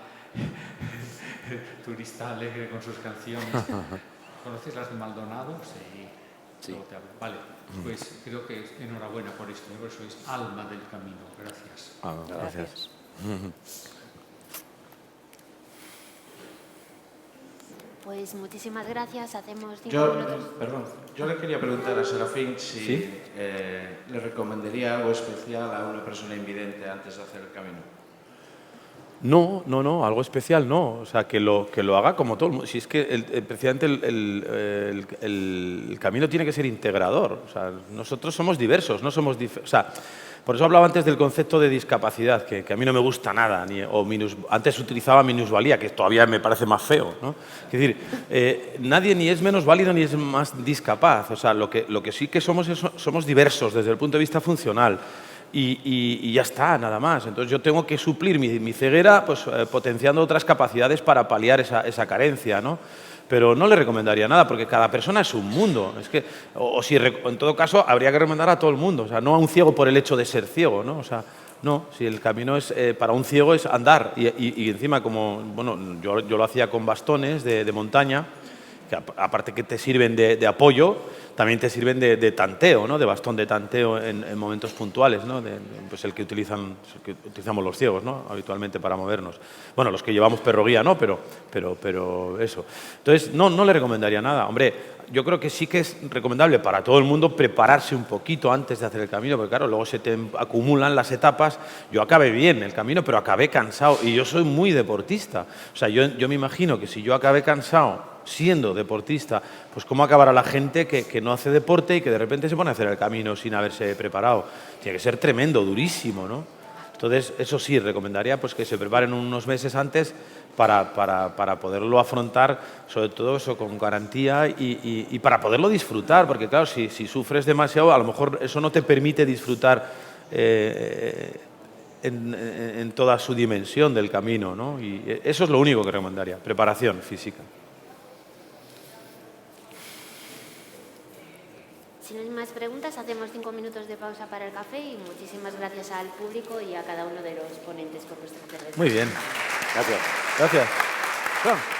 turista alegre con sus canciones. ¿Conoces las de Maldonado? Sí. Vale, pues creo que enhorabuena por esto. Por eso es alma del camino. Gracias. Gracias. Pues muchísimas gracias. Hacemos 5 minutos. Perdón, yo le quería preguntar a Serafín si ¿Sí? le recomendaría algo especial a una persona invidente antes de hacer el camino. No, algo especial no. O sea, que lo haga como todo el mundo. Si es que precisamente el camino tiene que ser integrador. O sea, nosotros somos diversos, no somos... O sea, por eso hablaba antes del concepto de discapacidad, que a mí no me gusta nada. Antes utilizaba minusvalía, que todavía me parece más feo, ¿no? Es decir, nadie ni es menos válido ni es más discapaz. O sea, lo que sí que somos diversos desde el punto de vista funcional. Y ya está, nada más. Entonces yo tengo que suplir mi ceguera pues, potenciando otras capacidades para paliar esa carencia, ¿no? Pero no le recomendaría nada, porque cada persona es un mundo. Es que, en todo caso, habría que recomendar a todo el mundo. O sea, no a un ciego por el hecho de ser ciego, ¿no? O sea, no, si el camino es para un ciego es andar. Y encima, como bueno, yo lo hacía con bastones de montaña, que aparte que te sirven de apoyo, también te sirven de tanteo, ¿no? De bastón de tanteo en momentos puntuales, ¿no? Pues el que utilizamos los ciegos, ¿no? Habitualmente para movernos. Bueno, los que llevamos perro guía, ¿no? Pero eso. Entonces, no le recomendaría nada. Hombre, yo creo que sí que es recomendable para todo el mundo prepararse un poquito antes de hacer el camino, porque claro, luego se te acumulan las etapas. Yo acabé bien el camino, pero acabé cansado. Y yo soy muy deportista. O sea, yo me imagino que si yo acabé cansado siendo deportista, pues cómo acabará la gente que no hace deporte y que de repente se pone a hacer el camino sin haberse preparado. Tiene que ser tremendo, durísimo, ¿no? Entonces, eso sí, recomendaría pues, que se preparen unos meses antes para poderlo afrontar, sobre todo eso con garantía y para poderlo disfrutar, porque claro, si sufres demasiado, a lo mejor eso no te permite disfrutar en toda su dimensión del camino, ¿no? Y eso es lo único que recomendaría, preparación física. Si no hay más preguntas, hacemos 5 minutos de pausa para el café y muchísimas gracias al público y a cada uno de los ponentes por vuestra intervención. Muy bien. Gracias. Gracias. Bueno.